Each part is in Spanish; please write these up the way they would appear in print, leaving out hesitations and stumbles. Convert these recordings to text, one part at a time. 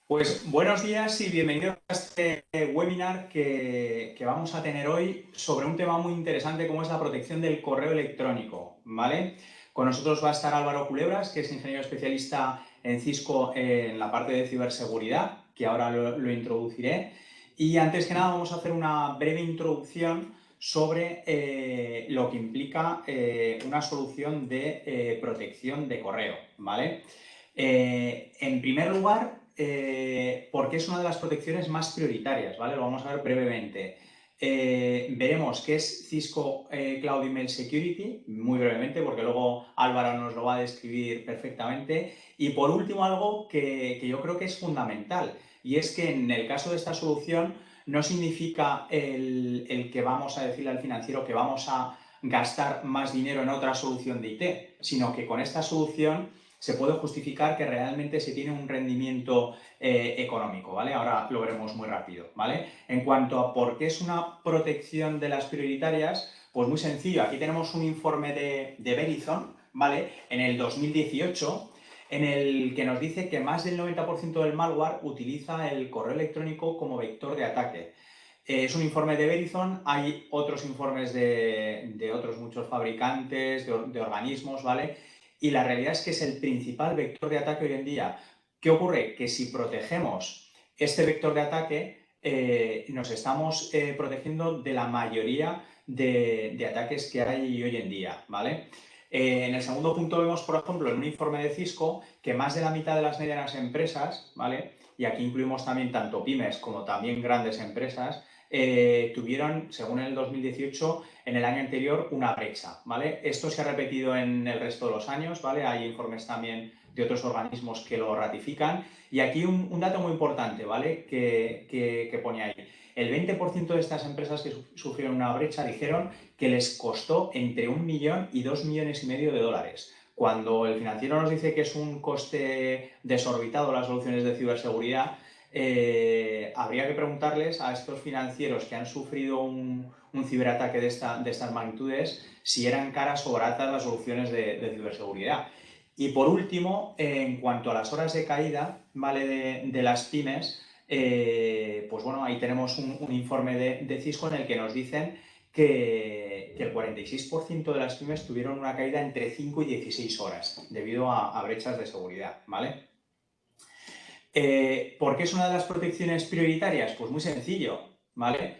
Pues buenos días y bienvenidos a este webinar que vamos a tener hoy sobre un tema muy interesante como es la protección del correo electrónico, ¿vale? Con nosotros va a estar Álvaro Culebras, que es ingeniero especialista en Cisco en la parte de ciberseguridad, que ahora lo introduciré. Y antes que nada vamos a hacer una breve introducción sobre lo que implica una solución de protección de correo, ¿vale? En primer lugar, porque es una de las protecciones más prioritarias, ¿vale? Lo vamos a ver brevemente. Veremos qué es Cisco Cloud Email Security, muy brevemente, porque luego Álvaro nos lo va a describir perfectamente. Y por último, algo que yo creo que es fundamental, y es que en el caso de esta solución no significa el que vamos a decirle al financiero que vamos a gastar más dinero en otra solución de IT, sino que con esta solución se puede justificar que realmente se tiene un rendimiento económico, ¿vale? Ahora lo veremos muy rápido, ¿vale? En cuanto a por qué es una protección de las prioritarias, pues muy sencillo. Aquí tenemos un informe de Verizon, ¿vale? En el 2018, en el que nos dice que más del 90% del malware utiliza el correo electrónico como vector de ataque. Es un informe de Verizon, hay otros informes de otros muchos fabricantes, de organismos, ¿vale? Y la realidad es que es el principal vector de ataque hoy en día. ¿Qué ocurre? Que si protegemos este vector de ataque, nos estamos protegiendo de la mayoría de ataques que hay hoy en día, ¿vale? En el segundo punto vemos, por ejemplo, en un informe de Cisco, que más de la mitad de las medianas empresas, ¿vale? Y aquí incluimos también tanto pymes como también grandes empresas, tuvieron, según el 2018, en el año anterior una brecha, ¿vale? Esto se ha repetido en el resto de los años, ¿vale? Hay informes también de otros organismos que lo ratifican. Y aquí un dato muy importante, ¿vale? Que pone ahí. El 20% de estas empresas que sufrieron una brecha dijeron que les costó entre 1 millón y 2,5 millones de dólares. Cuando el financiero nos dice que es un coste desorbitado las soluciones de ciberseguridad, habría que preguntarles a estos financieros que han sufrido un ciberataque de estas magnitudes si eran caras o baratas las soluciones de ciberseguridad. Y por último, en cuanto a las horas de caída, ¿vale? de las pymes, pues bueno, ahí tenemos un informe de Cisco en el que nos dicen que el 46% de las pymes tuvieron una caída entre 5 y 16 horas debido a brechas de seguridad, ¿vale? ¿Por qué es una de las protecciones prioritarias? Pues muy sencillo, ¿vale?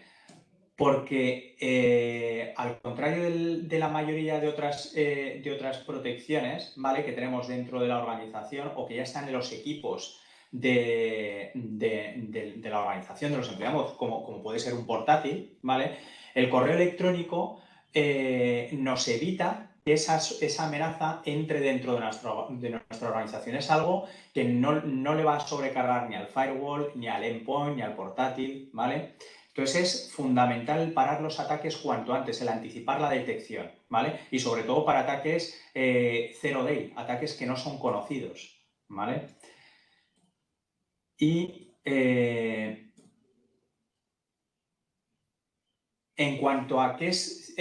Porque al contrario de la mayoría de otras protecciones, ¿vale? Que tenemos dentro de la organización o que ya están en los equipos de la organización, de los empleados, como puede ser un portátil, ¿vale? El correo electrónico nos evita que esa amenaza entre dentro de nuestra organización. Es algo que no le va a sobrecargar ni al firewall, ni al endpoint, ni al portátil, ¿vale? Entonces es fundamental parar los ataques cuanto antes, el anticipar la detección, ¿vale? Y sobre todo para ataques zero day, ataques que no son conocidos, ¿vale? Y en cuanto a qué es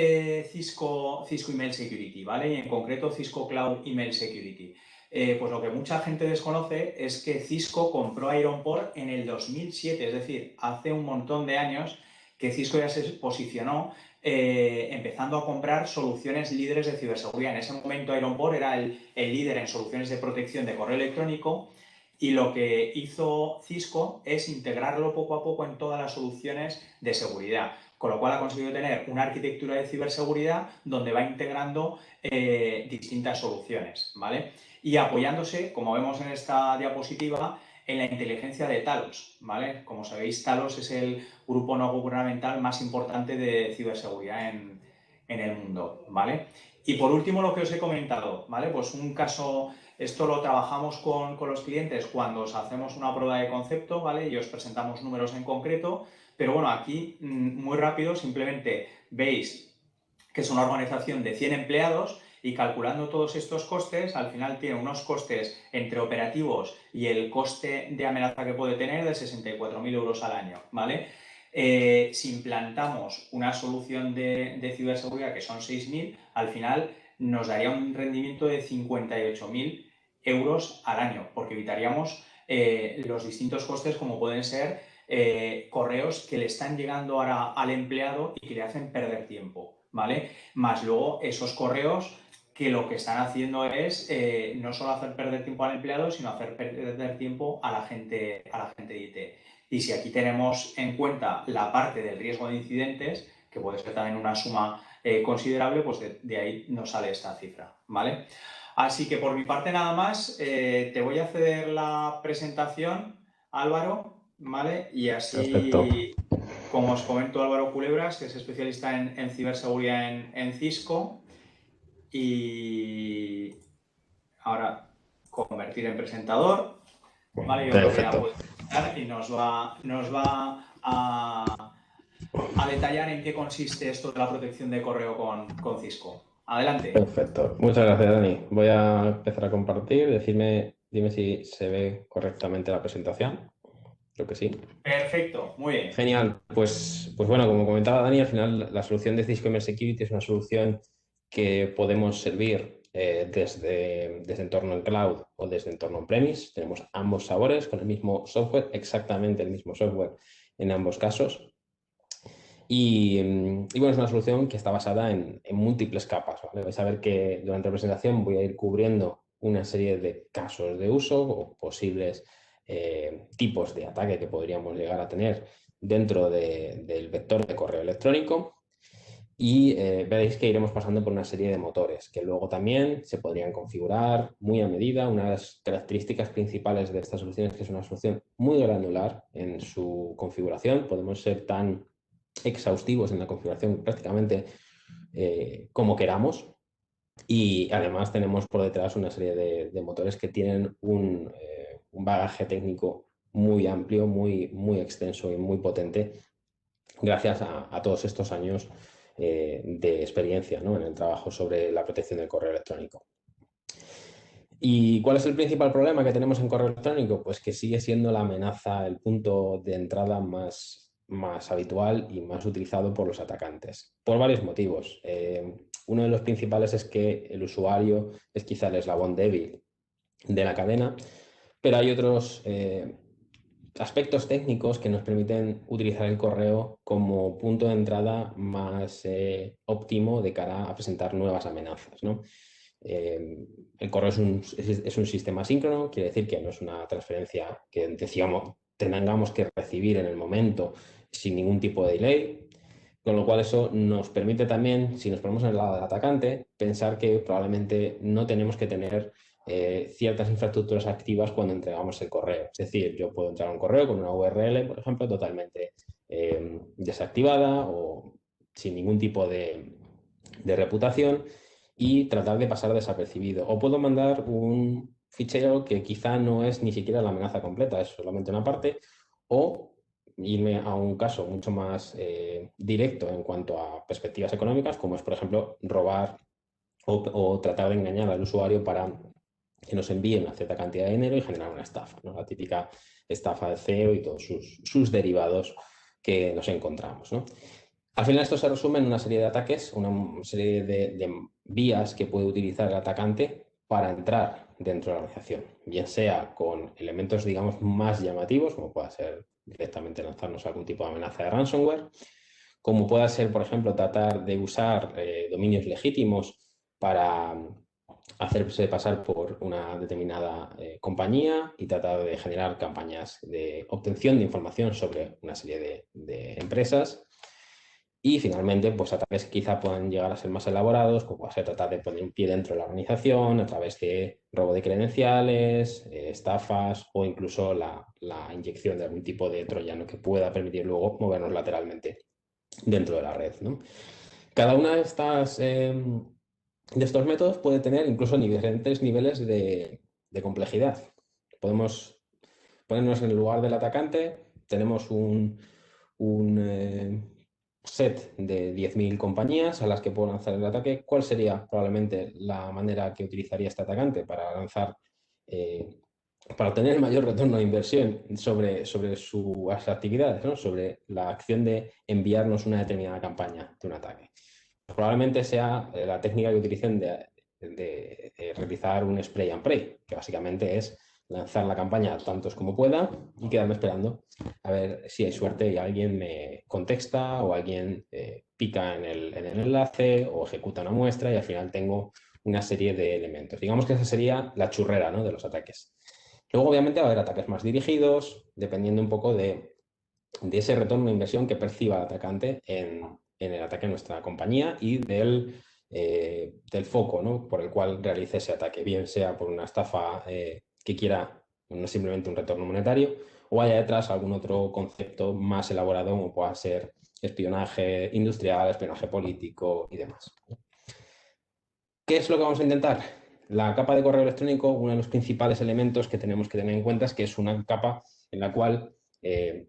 Cisco Email Security, ¿vale? Y en concreto Cisco Cloud Email Security. Pues lo que mucha gente desconoce es que Cisco compró Ironport en el 2007, es decir, hace un montón de años que Cisco ya se posicionó empezando a comprar soluciones líderes de ciberseguridad. En ese momento Ironport era el líder en soluciones de protección de correo electrónico y lo que hizo Cisco es integrarlo poco a poco en todas las soluciones de seguridad. Con lo cual ha conseguido tener una arquitectura de ciberseguridad donde va integrando distintas soluciones, ¿vale? Y apoyándose, como vemos en esta diapositiva, en la inteligencia de Talos, ¿vale? Como sabéis, Talos es el grupo no gubernamental más importante de ciberseguridad en el mundo, ¿vale? Y por último, lo que os he comentado, ¿vale? Pues un caso, esto lo trabajamos con los clientes cuando os hacemos una prueba de concepto, ¿vale? Y os presentamos números en concreto. Pero bueno, aquí muy rápido simplemente veis que es una organización de 100 empleados y calculando todos estos costes, al final tiene unos costes entre operativos y el coste de amenaza que puede tener de 64.000 euros al año, ¿vale? Si implantamos una solución de ciberseguridad que son 6.000, al final nos daría un rendimiento de 58.000 euros al año, porque evitaríamos los distintos costes como pueden ser correos que le están llegando ahora al empleado y que le hacen perder tiempo, ¿vale? Más luego esos correos que lo que están haciendo es no solo hacer perder tiempo al empleado, sino hacer perder tiempo a la gente de IT. Y si aquí tenemos en cuenta la parte del riesgo de incidentes, que puede ser también una suma considerable, pues de ahí nos sale esta cifra, ¿vale? Así que por mi parte nada más, te voy a ceder la presentación, Álvaro, ¿vale? Y Perfecto. así, como os comento, Álvaro Culebras, que es especialista en ciberseguridad en Cisco, y ahora convertir en presentador, ¿vale? Yo creo que ya Perfecto. puede empezar y nos va a detallar en qué consiste esto de la protección de correo con Cisco. Adelante. Perfecto. Muchas gracias, Dani. Voy a empezar a compartir. Dime si se ve correctamente la presentación. Creo que sí. Perfecto, muy bien. Genial. Pues bueno, como comentaba Dani, al final la solución de Cisco Email Security es una solución que podemos servir desde entorno en cloud o desde entorno on-premise. Tenemos ambos sabores con el mismo software, exactamente el mismo software en ambos casos. Y bueno, es una solución que está basada en múltiples capas, ¿vale? Vais a ver que durante la presentación voy a ir cubriendo una serie de casos de uso o posibles tipos de ataque que podríamos llegar a tener dentro del vector de correo electrónico. Y veréis que iremos pasando por una serie de motores que luego también se podrían configurar muy a medida. Una de las características principales de esta solución es que es una solución muy granular en su configuración. Podemos ser tan exhaustivos en la configuración prácticamente como queramos. Y además tenemos por detrás una serie de motores que tienen un bagaje técnico muy amplio, muy extenso y muy potente gracias a todos estos años de experiencia, ¿no?, en el trabajo sobre la protección del correo electrónico. ¿Y cuál es el principal problema que tenemos en correo electrónico? Pues que sigue siendo la amenaza, el punto de entrada más habitual y más utilizado por los atacantes, por varios motivos. Uno de los principales es que el usuario es quizá el eslabón débil de la cadena, pero hay otros aspectos técnicos que nos permiten utilizar el correo como punto de entrada más óptimo de cara a presentar nuevas amenazas, ¿no? El correo es un sistema síncrono, quiere decir que no es una transferencia que decíamos tengamos que recibir en el momento sin ningún tipo de delay, con lo cual eso nos permite también, si nos ponemos en el lado del atacante, pensar que probablemente no tenemos que tener ciertas infraestructuras activas cuando entregamos el correo. Es decir, yo puedo entrar a un correo con una URL, por ejemplo, totalmente desactivada o sin ningún tipo de reputación y tratar de pasar desapercibido. O puedo mandar un fichero que quizá no es ni siquiera la amenaza completa, es solamente una parte, o irme a un caso mucho más directo en cuanto a perspectivas económicas, como es, por ejemplo, robar o tratar de engañar al usuario para que nos envíe una cierta cantidad de dinero y generar una estafa, ¿no? La típica estafa de CEO y todos sus derivados que nos encontramos, ¿no? Al final esto se resume en una serie de ataques, una serie de vías que puede utilizar el atacante para entrar dentro de la organización, bien sea con elementos, digamos, más llamativos, como pueda ser directamente lanzarnos algún tipo de amenaza de ransomware, como pueda ser, por ejemplo, tratar de usar dominios legítimos para hacerse pasar por una determinada compañía y tratar de generar campañas de obtención de información sobre una serie de empresas. Y finalmente, pues ataques que quizá puedan llegar a ser más elaborados, como puede ser tratar de poner un pie dentro de la organización a través de robo de credenciales, estafas o incluso la inyección de algún tipo de troyano que pueda permitir luego movernos lateralmente dentro de la red, ¿no? Cada una de estos métodos puede tener incluso diferentes niveles de complejidad. Podemos ponernos en el lugar del atacante, tenemos un set de 10.000 compañías a las que puedo lanzar el ataque. ¿Cuál sería probablemente la manera que utilizaría este atacante para lanzar, para obtener el mayor retorno de inversión sobre sus actividades, ¿no?, sobre la acción de enviarnos una determinada campaña de un ataque? Probablemente sea la técnica que utilicen realizar un spray and pray, que básicamente es lanzar la campaña tantos como pueda y quedarme esperando a ver si hay suerte y alguien me contesta o alguien pica en el enlace o ejecuta una muestra y al final tengo una serie de elementos. Digamos que esa sería la churrera, ¿no?, de los ataques. Luego, obviamente, va a haber ataques más dirigidos, dependiendo un poco de ese retorno de inversión que perciba el atacante en el ataque a nuestra compañía y del foco, ¿no?, por el cual realice ese ataque, bien sea por una estafa que quiera no simplemente un retorno monetario o haya detrás algún otro concepto más elaborado como pueda ser espionaje industrial, espionaje político y demás. ¿Qué es lo que vamos a intentar? La capa de correo electrónico, uno de los principales elementos que tenemos que tener en cuenta es que es una capa en la cual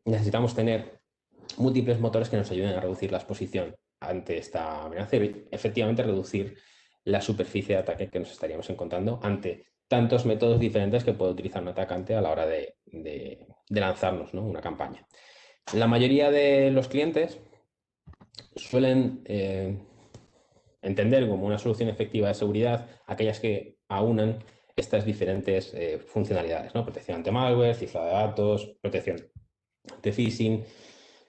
necesitamos tener múltiples motores que nos ayuden a reducir la exposición ante esta amenaza y efectivamente reducir la superficie de ataque que nos estaríamos encontrando ante tantos métodos diferentes que puede utilizar un atacante a la hora de lanzarnos, ¿no?, una campaña. La mayoría de los clientes suelen entender como una solución efectiva de seguridad aquellas que aunan estas diferentes funcionalidades, ¿no? Protección ante malware, cifrado de datos, protección ante phishing,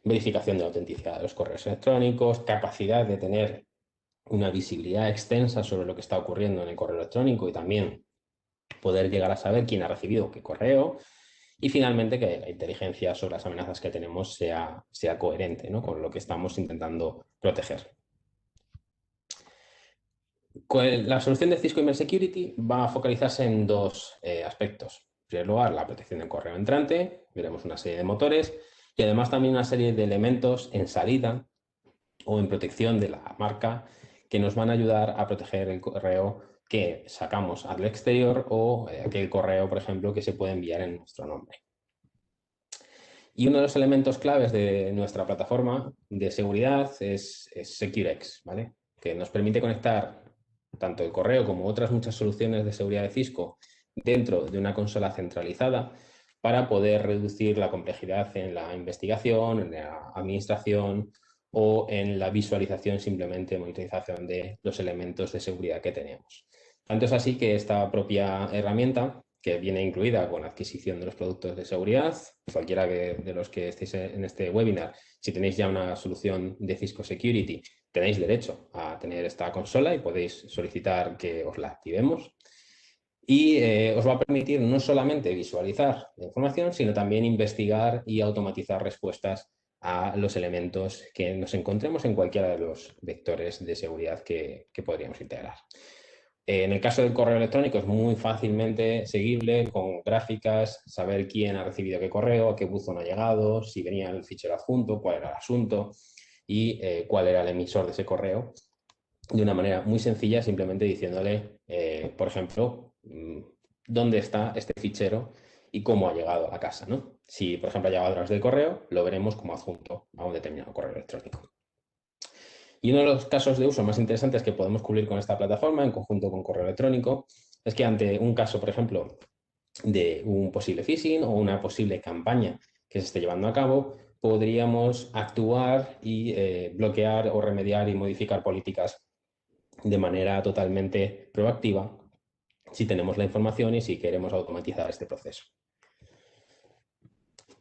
verificación de la autenticidad de los correos electrónicos, capacidad de tener una visibilidad extensa sobre lo que está ocurriendo en el correo electrónico y también poder llegar a saber quién ha recibido qué correo. Y finalmente que la inteligencia sobre las amenazas que tenemos sea coherente, ¿no?, con lo que estamos intentando proteger. La solución de Cisco Email Security va a focalizarse en dos aspectos. En primer lugar, la protección del correo entrante, veremos una serie de motores y además también una serie de elementos en salida o en protección de la marca que nos van a ayudar a proteger el correo que sacamos al exterior o aquel correo, por ejemplo, que se puede enviar en nuestro nombre. Y uno de los elementos claves de nuestra plataforma de seguridad es SecureX, ¿vale?, que nos permite conectar tanto el correo como otras muchas soluciones de seguridad de Cisco dentro de una consola centralizada para poder reducir la complejidad en la investigación, en la administración o en la visualización, simplemente monitorización de los elementos de seguridad que tenemos. Tanto es así que esta propia herramienta, que viene incluida con la adquisición de los productos de seguridad, cualquiera de los que estéis en este webinar, si tenéis ya una solución de Cisco Security, tenéis derecho a tener esta consola y podéis solicitar que os la activemos. Y os va a permitir no solamente visualizar la información, sino también investigar y automatizar respuestas a los elementos que nos encontremos en cualquiera de los vectores de seguridad que podríamos integrar. En el caso del correo electrónico es muy fácilmente seguible con gráficas, saber quién ha recibido qué correo, a qué buzón ha llegado, si venía el fichero adjunto, cuál era el asunto y cuál era el emisor de ese correo, de una manera muy sencilla, simplemente diciéndole, por ejemplo, dónde está este fichero y cómo ha llegado a casa, ¿no? Si, por ejemplo, ha llegado a través del correo, lo veremos como adjunto a un determinado correo electrónico. Y uno de los casos de uso más interesantes que podemos cubrir con esta plataforma, en conjunto con correo electrónico, es que ante un caso, por ejemplo, de un posible phishing o una posible campaña que se esté llevando a cabo, podríamos actuar y bloquear o remediar y modificar políticas de manera totalmente proactiva si tenemos la información y si queremos automatizar este proceso.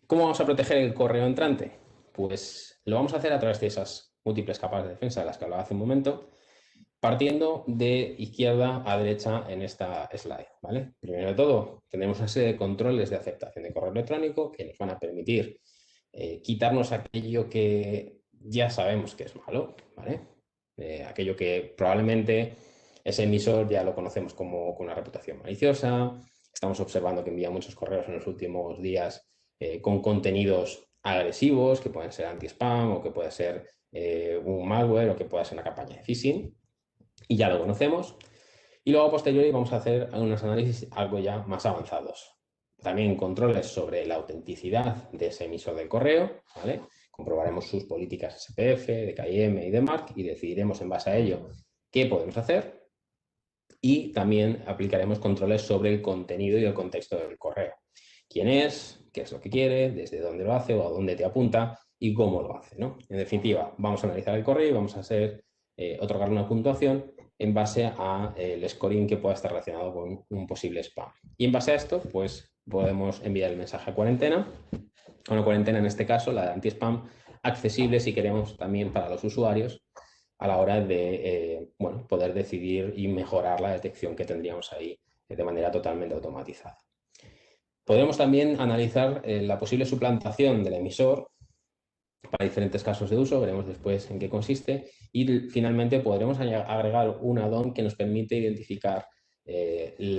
¿Cómo vamos a proteger el correo entrante? Pues lo vamos a hacer a través de esas múltiples capas de defensa de las que hablaba hace un momento, partiendo de izquierda a derecha en esta slide, ¿vale? Primero de todo, tenemos una serie de controles de aceptación de correo electrónico que nos van a permitir quitarnos aquello que ya sabemos que es malo, ¿vale? Aquello que probablemente ese emisor ya lo conocemos como con una reputación maliciosa, estamos observando que envía muchos correos en los últimos días con contenidos agresivos, que pueden ser anti-spam o que puede ser un malware o que pueda ser una campaña de phishing, y ya lo conocemos. Y luego a posteriori vamos a hacer unos análisis algo ya más avanzados. También controles sobre la autenticidad de ese emisor del correo, ¿vale? Comprobaremos sus políticas SPF, de KIM y de MARC y decidiremos en base a ello qué podemos hacer. Y también aplicaremos controles sobre el contenido y el contexto del correo. ¿Quién es? ¿Qué es lo que quiere? ¿Desde dónde lo hace o a dónde te apunta? Y cómo lo hace, ¿no? En definitiva, vamos a analizar el correo y vamos a otorgarle una puntuación en base a el scoring que pueda estar relacionado con un posible spam. Y en base a esto, pues podemos enviar el mensaje a cuarentena, a una cuarentena en este caso, la de anti-spam, accesible si queremos también para los usuarios a la hora de bueno, poder decidir y mejorar la detección que tendríamos ahí de manera totalmente automatizada. Podremos también analizar la posible suplantación del emisor para diferentes casos de uso, veremos después en qué consiste, y finalmente podremos agregar un add-on que nos permite identificar el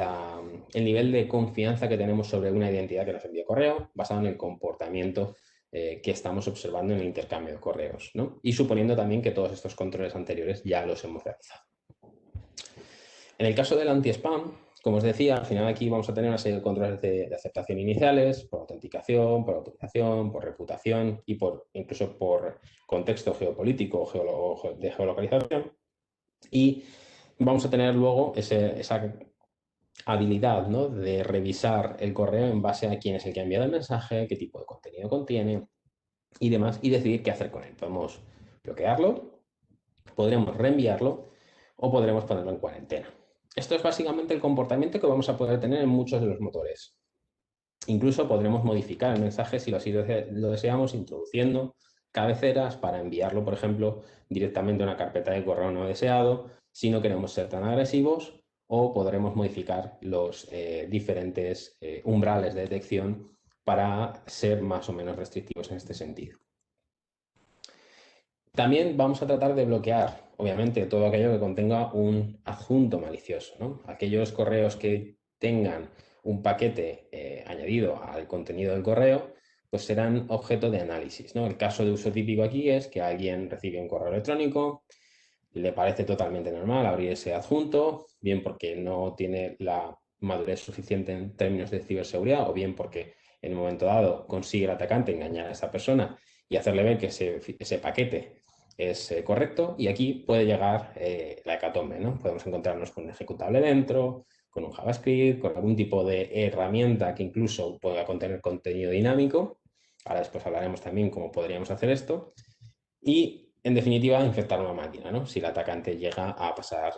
nivel de confianza que tenemos sobre una identidad que nos envía correo basado en el comportamiento que estamos observando en el intercambio de correos, ¿no? Y suponiendo también que todos estos controles anteriores ya los hemos realizado. En el caso del anti-spam, como os decía, al final aquí vamos a tener una serie de controles de aceptación iniciales, por autenticación, por autorización, por reputación y incluso por contexto geopolítico o de geolocalización. Y vamos a tener luego esa habilidad, ¿no?, de revisar el correo en base a quién es el que ha enviado el mensaje, qué tipo de contenido contiene y demás, y decidir qué hacer con él. Podemos bloquearlo, podremos reenviarlo o podremos ponerlo en cuarentena. Esto es básicamente el comportamiento que vamos a poder tener en muchos de los motores. Incluso podremos modificar el mensaje si así lo deseamos, introduciendo cabeceras para enviarlo, por ejemplo, directamente a una carpeta de correo no deseado, si no queremos ser tan agresivos, o podremos modificar los diferentes umbrales de detección para ser más o menos restrictivos en este sentido. También vamos a tratar de bloquear, obviamente, todo aquello que contenga un adjunto malicioso, ¿no? Aquellos correos que tengan un paquete añadido al contenido del correo, pues serán objeto de análisis, ¿no? El caso de uso típico aquí es que alguien recibe un correo electrónico, le parece totalmente normal abrir ese adjunto, bien porque no tiene la madurez suficiente en términos de ciberseguridad, o bien porque en un momento dado consigue el atacante engañar a esa persona y hacerle ver que ese paquete es correcto, y aquí puede llegar la hecatombe, ¿no? Podemos encontrarnos con un ejecutable dentro, con un JavaScript, con algún tipo de herramienta que incluso pueda contener contenido dinámico. Ahora después hablaremos también cómo podríamos hacer esto. Y, en definitiva, infectar una máquina, ¿no?, si el atacante llega a pasar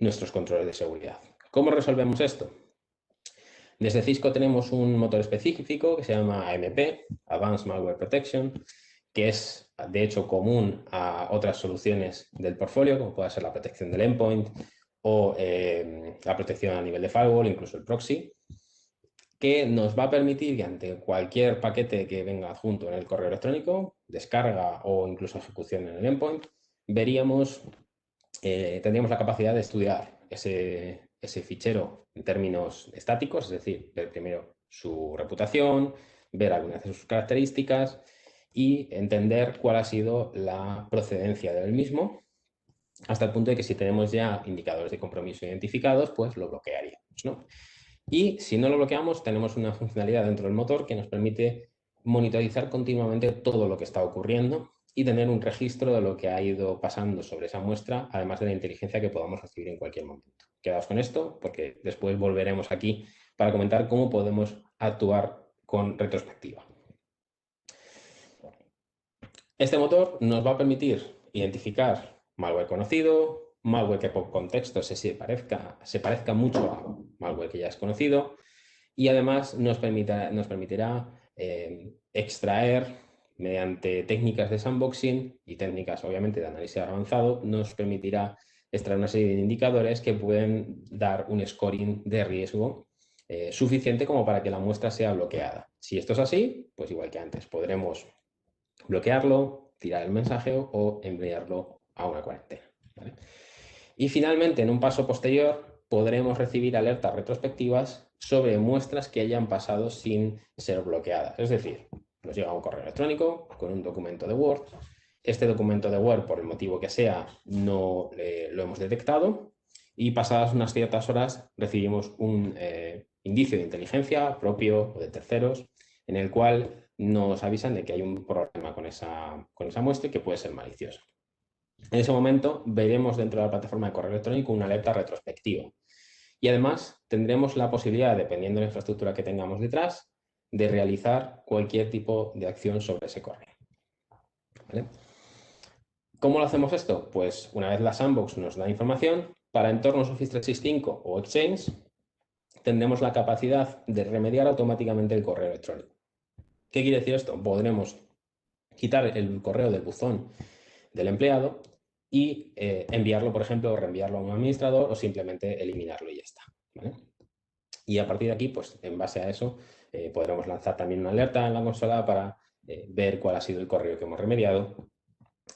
nuestros controles de seguridad. ¿Cómo resolvemos esto? Desde Cisco tenemos un motor específico que se llama AMP, Advanced Malware Protection, que es, de hecho, común a otras soluciones del portfolio, como puede ser la protección del endpoint o la protección a nivel de firewall, incluso el proxy, que nos va a permitir que ante cualquier paquete que venga adjunto en el correo electrónico, descarga o incluso ejecución en el endpoint, tendríamos la capacidad de estudiar ese fichero en términos estáticos, es decir, ver primero su reputación, ver algunas de sus características y entender cuál ha sido la procedencia del mismo, hasta el punto de que si tenemos ya indicadores de compromiso identificados, pues lo bloquearíamos, ¿no? Y si no lo bloqueamos, tenemos una funcionalidad dentro del motor que nos permite monitorizar continuamente todo lo que está ocurriendo y tener un registro de lo que ha ido pasando sobre esa muestra, además de la inteligencia que podamos recibir en cualquier momento. Quedaos con esto, porque después volveremos aquí para comentar cómo podemos actuar con retrospectiva. Este motor nos va a permitir identificar malware conocido, malware que por contexto se parezca mucho a malware que ya es conocido, y además nos permitirá extraer, mediante técnicas de sandboxing y técnicas obviamente de análisis avanzado, nos permitirá extraer una serie de indicadores que pueden dar un scoring de riesgo suficiente como para que la muestra sea bloqueada. Si esto es así, pues igual que antes, podremos bloquearlo, tirar el mensaje o enviarlo a una cuarentena, ¿vale? Y finalmente, en un paso posterior, podremos recibir alertas retrospectivas sobre muestras que hayan pasado sin ser bloqueadas. Es decir, nos llega un correo electrónico con un documento de Word. Este documento de Word, por el motivo que sea, no lo hemos detectado, y pasadas unas ciertas horas recibimos un indicio de inteligencia propio o de terceros, en el cual nos avisan de que hay un problema con esa muestra y que puede ser maliciosa. En ese momento veremos dentro de la plataforma de correo electrónico una alerta retrospectiva. Y además tendremos la posibilidad, dependiendo de la infraestructura que tengamos detrás, de realizar cualquier tipo de acción sobre ese correo, ¿vale? ¿Cómo lo hacemos esto? Pues una vez la sandbox nos da información, para entornos Office 365 o Exchange, tendremos la capacidad de remediar automáticamente el correo electrónico. ¿Qué quiere decir esto? Podremos quitar el correo del buzón del empleado y enviarlo, por ejemplo, o reenviarlo a un administrador o simplemente eliminarlo y ya está, ¿vale? Y a partir de aquí, pues en base a eso, podremos lanzar también una alerta en la consola para ver cuál ha sido el correo que hemos remediado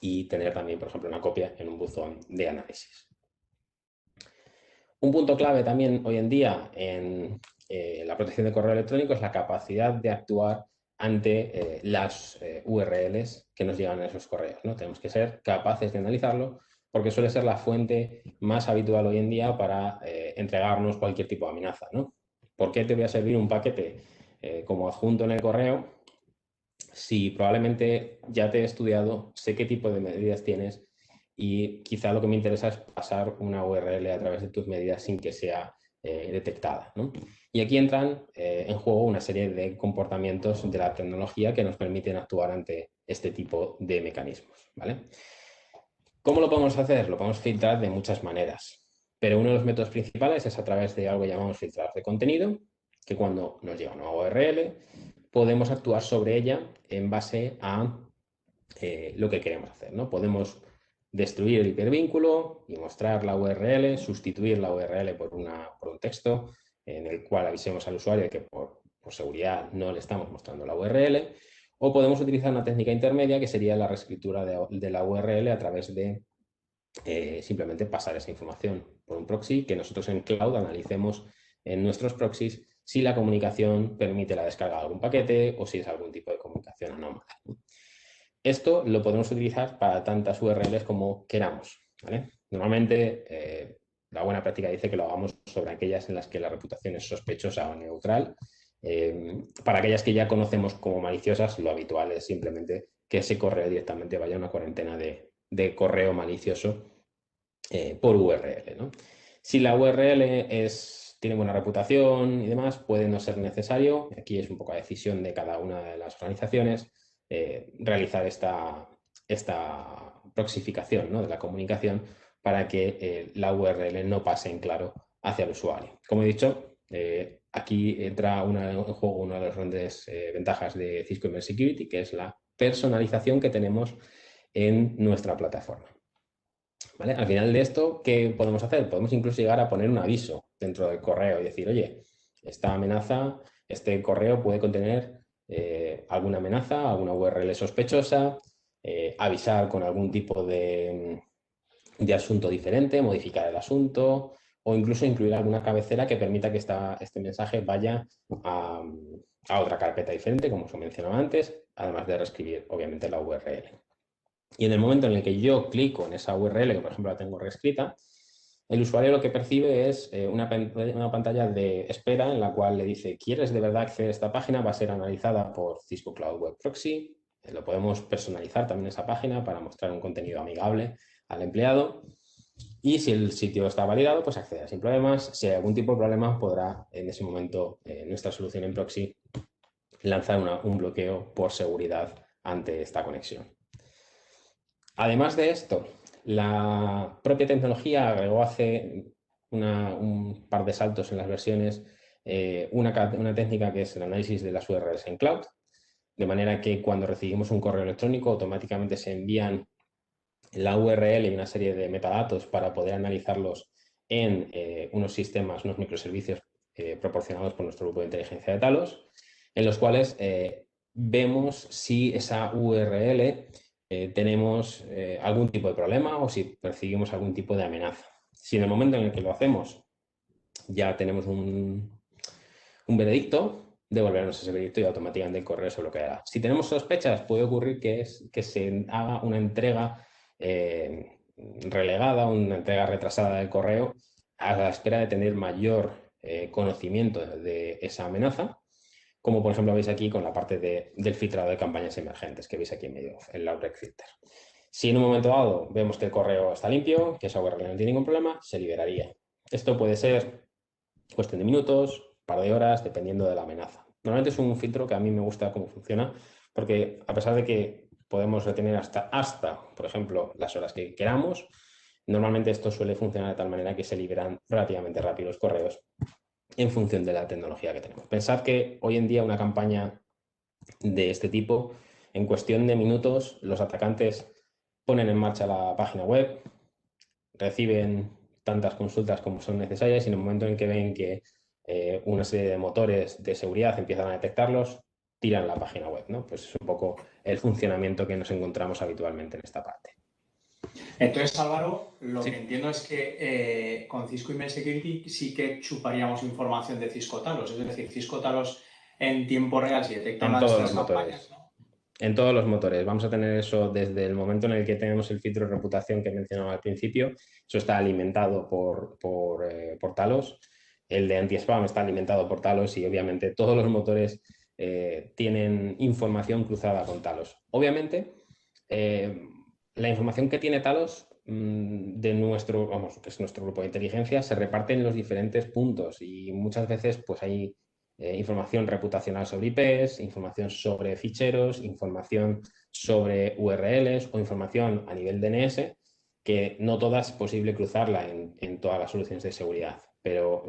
y tener también, por ejemplo, una copia en un buzón de análisis. Un punto clave también hoy en día en la protección de correo electrónico es la capacidad de actuar ante las URLs que nos llegan a esos correos, ¿no? Tenemos que ser capaces de analizarlo porque suele ser la fuente más habitual hoy en día para entregarnos cualquier tipo de amenaza, ¿no? ¿Por qué te voy a servir un paquete como adjunto en el correo si probablemente ya te he estudiado, sé qué tipo de medidas tienes y quizá lo que me interesa es pasar una URL a través de tus medidas sin que sea detectada, ¿no? Y aquí entran en juego una serie de comportamientos de la tecnología que nos permiten actuar ante este tipo de mecanismos, ¿vale? ¿Cómo lo podemos hacer? Lo podemos filtrar de muchas maneras, pero uno de los métodos principales es a través de algo que llamamos filtrador de contenido, que cuando nos llega una URL podemos actuar sobre ella en base a lo que queremos hacer, ¿no? Podemos destruir el hipervínculo y mostrar la URL, sustituir la URL por un texto en el cual avisemos al usuario de que por seguridad no le estamos mostrando la URL, o podemos utilizar una técnica intermedia que sería la reescritura de la URL a través de simplemente pasar esa información por un proxy que nosotros en cloud analicemos en nuestros proxies si la comunicación permite la descarga de algún paquete o si es algún tipo de comunicación anómala. Esto lo podemos utilizar para tantas URLs como queramos, ¿vale? Normalmente la buena práctica dice que lo hagamos sobre aquellas en las que la reputación es sospechosa o neutral. Para aquellas que ya conocemos como maliciosas, lo habitual es simplemente que ese correo directamente vaya a una cuarentena de correo malicioso por URL, ¿no? Si la URL tiene buena reputación y demás, puede no ser necesario. Aquí es un poco a decisión de cada una de las organizaciones realizar esta proxificación, ¿no?, de la comunicación para que la URL no pase en claro hacia el usuario. Como he dicho, aquí entra en juego una de las grandes ventajas de Cisco Email Security, que es la personalización que tenemos en nuestra plataforma, ¿vale? Al final de esto, ¿qué podemos hacer? Podemos incluso llegar a poner un aviso dentro del correo y decir, oye, esta amenaza, este correo puede contener alguna amenaza, alguna URL sospechosa, avisar con algún tipo de asunto diferente, modificar el asunto o incluso incluir alguna cabecera que permita que este mensaje vaya a otra carpeta diferente, como os mencionaba antes, además de reescribir, obviamente, la URL. Y en el momento en el que yo clico en esa URL, que por ejemplo la tengo reescrita, el usuario lo que percibe es una pantalla de espera en la cual le dice, ¿quieres de verdad acceder a esta página? Va a ser analizada por Cisco Cloud Web Proxy. Lo podemos personalizar también esa página para mostrar un contenido amigable al empleado. Y si el sitio está validado, pues accede sin problemas. Si hay algún tipo de problema, podrá en ese momento nuestra solución en proxy lanzar un bloqueo por seguridad ante esta conexión. Además de esto, la propia tecnología agregó hace un par de saltos en las versiones una técnica que es el análisis de las URLs en cloud, de manera que cuando recibimos un correo electrónico automáticamente se envían la URL y una serie de metadatos para poder analizarlos en unos sistemas, unos microservicios proporcionados por nuestro grupo de inteligencia de Talos, en los cuales vemos si esa URL tenemos algún tipo de problema o si percibimos algún tipo de amenaza. Si en el momento en el que lo hacemos ya tenemos un veredicto, devolvernos ese veredicto y automáticamente el correo se bloqueará. Si tenemos sospechas, puede ocurrir que se haga una entrega relegada, una entrega retrasada del correo a la espera de tener mayor conocimiento de esa amenaza, como por ejemplo veis aquí con la parte del filtrado de campañas emergentes que veis aquí en medio, el Outbreak Filter. Si en un momento dado vemos que el correo está limpio, que esa URL no tiene ningún problema, se liberaría. Esto puede ser cuestión de minutos, un par de horas, dependiendo de la amenaza. Normalmente es un filtro que a mí me gusta cómo funciona, porque a pesar de que podemos retener hasta, por ejemplo, las horas que queramos. Normalmente esto suele funcionar de tal manera que se liberan relativamente rápido los correos en función de la tecnología que tenemos. Pensad que hoy en día una campaña de este tipo, en cuestión de minutos, los atacantes ponen en marcha la página web, reciben tantas consultas como son necesarias y en el momento en que ven que una serie de motores de seguridad empiezan a detectarlos, tiran la página web, ¿no? Pues es un poco el funcionamiento que nos encontramos habitualmente en esta parte. Entonces, Álvaro, lo Sí. que entiendo es que con Cisco Email Security sí que chuparíamos información de Cisco Talos. Es decir, Cisco Talos en tiempo real, si detecta En una de todos estas los campañas, motores. ¿no? En todos los motores. Vamos a tener eso desde el momento en el que tenemos el filtro de reputación que mencionaba al principio. Eso está alimentado por Talos. El de anti-spam está alimentado por Talos y obviamente todos los motores tienen información cruzada con Talos. Obviamente, la información que tiene Talos de nuestro, vamos, que es nuestro grupo de inteligencia, se reparte en los diferentes puntos y muchas veces pues hay información reputacional sobre IPs, información sobre ficheros, información sobre URLs o información a nivel DNS, que no toda es posible cruzarla en todas las soluciones de seguridad. Pero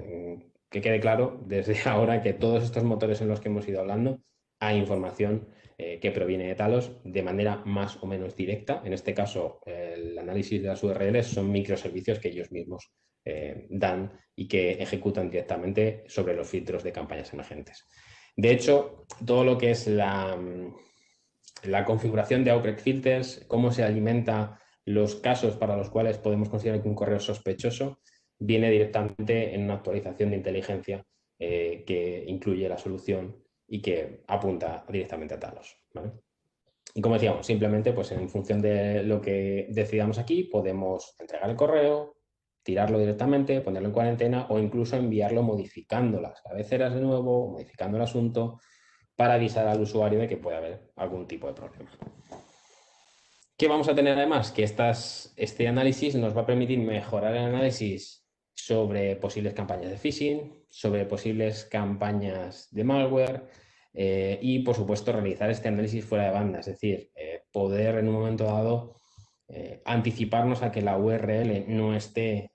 que quede claro desde ahora que todos estos motores en los que hemos ido hablando hay información que proviene de Talos de manera más o menos directa. En este caso, el análisis de las URLs son microservicios que ellos mismos dan y que ejecutan directamente sobre los filtros de campañas emergentes. De hecho, todo lo que es la configuración de Outbreak Filters, cómo se alimenta los casos para los cuales podemos considerar que un correo es sospechoso, viene directamente en una actualización de inteligencia que incluye la solución y que apunta directamente a Talos, ¿vale? Y como decíamos, simplemente pues en función de lo que decidamos aquí, podemos entregar el correo, tirarlo directamente, ponerlo en cuarentena o incluso enviarlo modificando las cabeceras de nuevo, modificando el asunto para avisar al usuario de que puede haber algún tipo de problema. ¿Qué vamos a tener además? Que este análisis nos va a permitir mejorar el análisis sobre posibles campañas de phishing, sobre posibles campañas de malware y, por supuesto, realizar este análisis fuera de banda, es decir, poder en un momento dado anticiparnos a que la URL no esté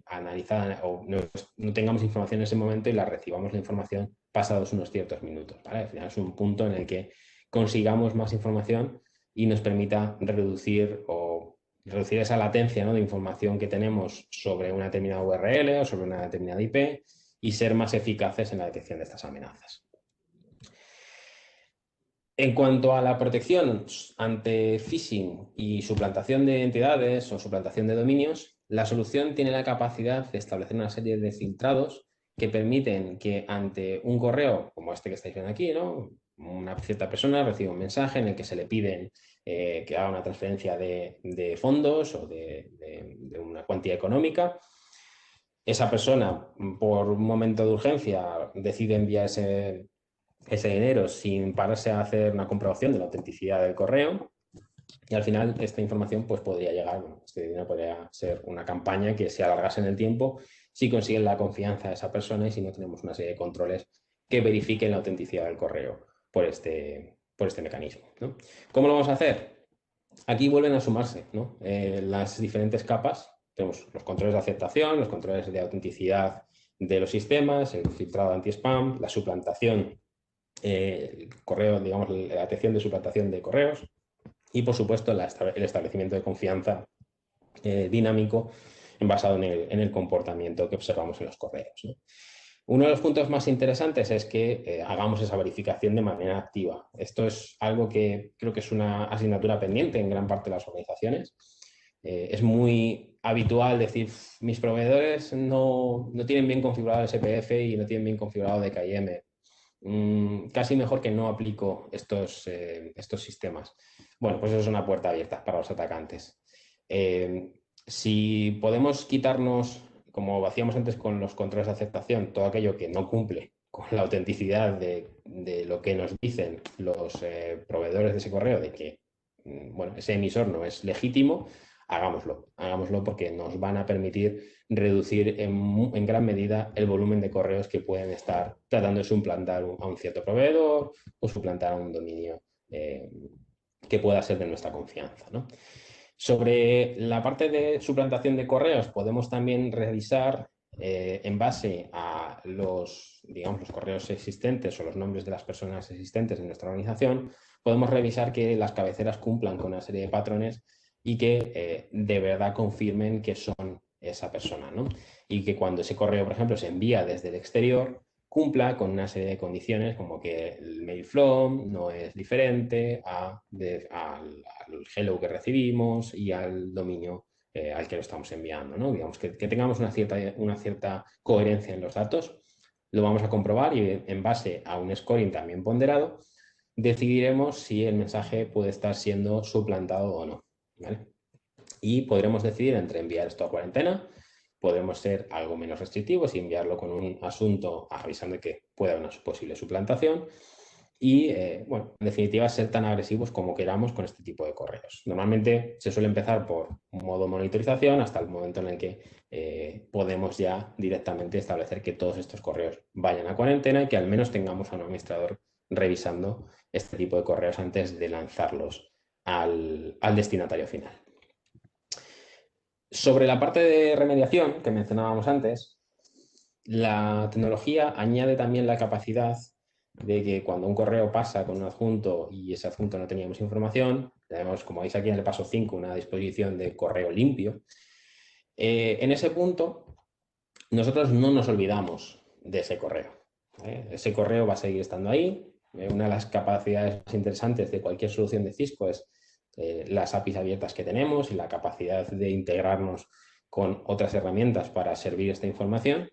analizada o no tengamos información en ese momento y la recibamos la información pasados unos ciertos minutos, ¿vale? Al final es un punto en el que consigamos más información y nos permita reducir esa latencia, ¿no?, de información que tenemos sobre una determinada URL o sobre una determinada IP y ser más eficaces en la detección de estas amenazas. En cuanto a la protección ante phishing y suplantación de entidades o suplantación de dominios, la solución tiene la capacidad de establecer una serie de filtrados que permiten que ante un correo, como este que estáis viendo aquí, ¿no?, una cierta persona recibe un mensaje en el que se le piden que haga una transferencia de fondos o de una cuantía económica. Esa persona, por un momento de urgencia, decide enviar ese dinero sin pararse a hacer una comprobación de la autenticidad del correo. Y al final esta información pues podría llegar, bueno, este dinero podría ser una campaña que se alargase en el tiempo si consiguen la confianza de esa persona y si no tenemos una serie de controles que verifiquen la autenticidad del correo por este mecanismo, ¿no? ¿Cómo lo vamos a hacer? Aquí vuelven a sumarse, ¿no?, las diferentes capas. Tenemos los controles de aceptación, los controles de autenticidad de los sistemas, el filtrado anti-spam, la suplantación, el correo, digamos, la detección de suplantación de correos y, por supuesto, el establecimiento de confianza dinámico basado en el comportamiento que observamos en los correos, ¿no? Uno de los puntos más interesantes es que hagamos esa verificación de manera activa. Esto es algo que creo que es una asignatura pendiente en gran parte de las organizaciones. Es muy habitual decir, mis proveedores no tienen bien configurado el SPF y no tienen bien configurado DKIM. Casi mejor que no aplico estos sistemas. Bueno, pues eso es una puerta abierta para los atacantes. Si podemos quitarnos, como hacíamos antes con los controles de aceptación, todo aquello que no cumple con la autenticidad de lo que nos dicen los proveedores de ese correo, de que bueno, ese emisor no es legítimo, hagámoslo porque nos van a permitir reducir en gran medida el volumen de correos que pueden estar tratando de suplantar a un cierto proveedor o suplantar a un dominio que pueda ser de nuestra confianza, ¿no? Sobre la parte de suplantación de correos, podemos también revisar en base a digamos, los correos existentes o los nombres de las personas existentes en nuestra organización, podemos revisar que las cabeceras cumplan con una serie de patrones y que de verdad confirmen que son esa persona, ¿no? Y que cuando ese correo, por ejemplo, se envía desde el exterior, cumpla con una serie de condiciones como que el mail flow no es diferente al hello que recibimos y al dominio al que lo estamos enviando, ¿no? Digamos que tengamos una cierta coherencia en los datos, lo vamos a comprobar y en base a un scoring también ponderado, decidiremos si el mensaje puede estar siendo suplantado o no, ¿vale? Y podremos decidir entre enviar esto a cuarentena, podemos ser algo menos restrictivos y enviarlo con un asunto avisando de que puede haber una posible suplantación y, bueno, en definitiva, ser tan agresivos como queramos con este tipo de correos. Normalmente se suele empezar por un modo monitorización hasta el momento en el que podemos ya directamente establecer que todos estos correos vayan a cuarentena y que al menos tengamos a un administrador revisando este tipo de correos antes de lanzarlos al destinatario final. Sobre la parte de remediación que mencionábamos antes, la tecnología añade también la capacidad de que cuando un correo pasa con un adjunto y ese adjunto no teníamos información, tenemos, como veis aquí en el paso 5, una disposición de correo limpio. En ese punto, nosotros no nos olvidamos de ese correo. Ese correo va a seguir estando ahí. Una de las capacidades más interesantes de cualquier solución de Cisco es las APIs abiertas que tenemos y la capacidad de integrarnos con otras herramientas para servir esta información.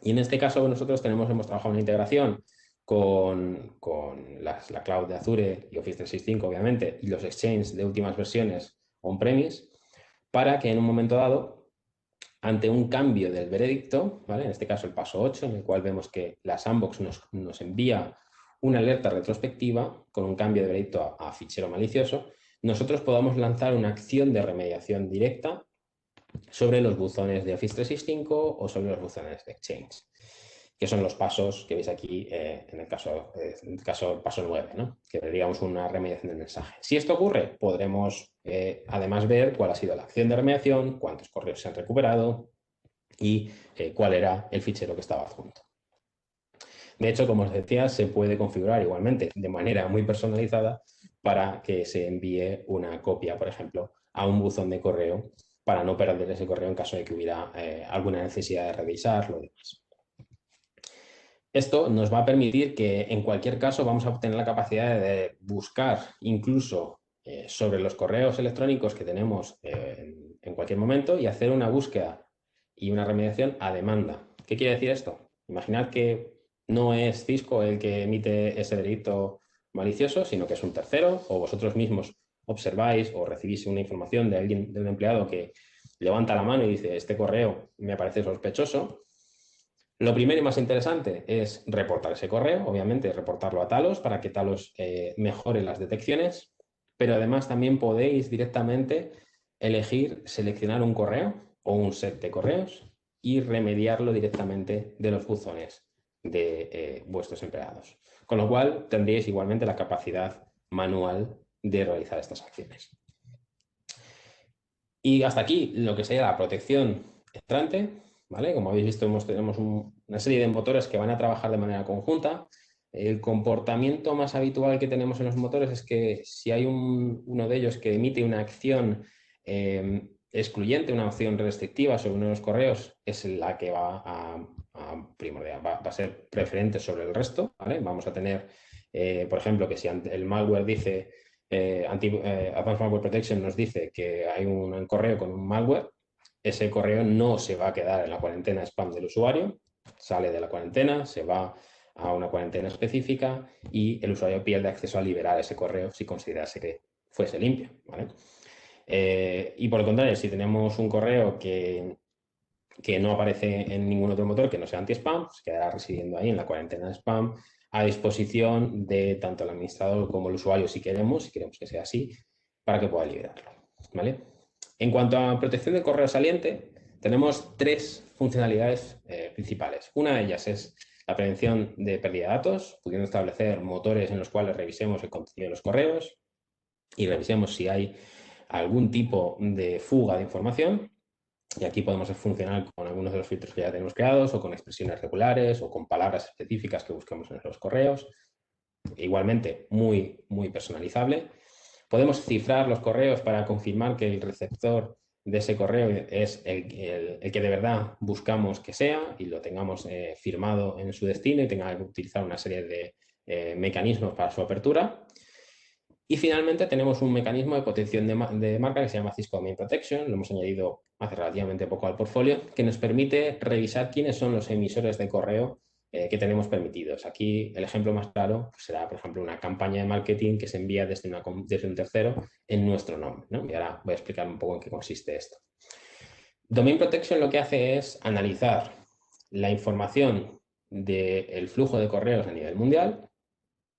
Y en este caso nosotros hemos trabajado una integración con la cloud de Azure y Office 365, obviamente, y los exchanges de últimas versiones on-premise, para que en un momento dado, ante un cambio del veredicto, ¿vale? En este caso el paso 8, en el cual vemos que la sandbox nos envía una alerta retrospectiva con un cambio de veredicto a fichero malicioso, nosotros podamos lanzar una acción de remediación directa sobre los buzones de Office 365 o sobre los buzones de Exchange, que son los pasos que veis aquí en el caso paso 9, ¿no? Que digamos una remediación del mensaje. Si esto ocurre, podremos además ver cuál ha sido la acción de remediación, cuántos correos se han recuperado y cuál era el fichero que estaba adjunto. De hecho, como os decía, se puede configurar igualmente de manera muy personalizada para que se envíe una copia, por ejemplo, a un buzón de correo para no perder ese correo en caso de que hubiera alguna necesidad de revisarlo y demás. Esto nos va a permitir que en cualquier caso vamos a obtener la capacidad de buscar incluso sobre los correos electrónicos que tenemos en cualquier momento y hacer una búsqueda y una remediación a demanda. ¿Qué quiere decir esto? Imaginad que no es Cisco el que emite ese delito malicioso, sino que es un tercero, o vosotros mismos observáis o recibís una información de alguien, de un empleado que levanta la mano y dice, este correo me parece sospechoso. Lo primero y más interesante es reportar ese correo, obviamente reportarlo a Talos para que Talos mejore las detecciones, pero además también podéis directamente elegir seleccionar un correo o un set de correos y remediarlo directamente de los buzones de vuestros empleados. Con lo cual tendríais igualmente la capacidad manual de realizar estas acciones. Y hasta aquí lo que sería la protección entrante, ¿vale? Como habéis visto, tenemos una serie de motores que van a trabajar de manera conjunta. El comportamiento más habitual que tenemos en los motores es que si hay uno de ellos que emite una acción excluyente, una acción restrictiva sobre uno de los correos, es la que va a ser preferente sobre el resto, ¿vale? Vamos a tener, por ejemplo, que si el malware dice Advanced Malware Protection nos dice que hay un correo con un malware, ese correo no se va a quedar en la cuarentena spam del usuario, sale de la cuarentena, se va a una cuarentena específica y el usuario pierde acceso a liberar ese correo si considerase que fuese limpio, ¿vale? Y por el contrario, si tenemos un correo que no aparece en ningún otro motor que no sea anti-spam, se quedará residiendo ahí en la cuarentena de spam a disposición de tanto el administrador como el usuario si queremos que sea así, para que pueda liberarlo, ¿vale? En cuanto a protección del correo saliente, tenemos tres funcionalidades principales. Una de ellas es la prevención de pérdida de datos, pudiendo establecer motores en los cuales revisemos el contenido de los correos. y revisemos si hay algún tipo de fuga de información. Y aquí podemos funcionar con algunos de los filtros que ya tenemos creados o con expresiones regulares o con palabras específicas que busquemos en los correos. Igualmente, muy personalizable. Podemos cifrar los correos para confirmar que el receptor de ese correo es el que de verdad buscamos que sea y lo tengamos firmado en su destino y tenga que utilizar una serie de mecanismos para su apertura. Y finalmente tenemos un mecanismo de protección de marca que se llama Cisco Domain Protection, lo hemos añadido hace relativamente poco al portfolio, que nos permite revisar quiénes son los emisores de correo que tenemos permitidos. Aquí el ejemplo más claro será, por ejemplo, una campaña de marketing que se envía desde un tercero en nuestro nombre, ¿no? Y ahora voy a explicar un poco en qué consiste esto. Domain Protection lo que hace es analizar la información del flujo de correos a nivel mundial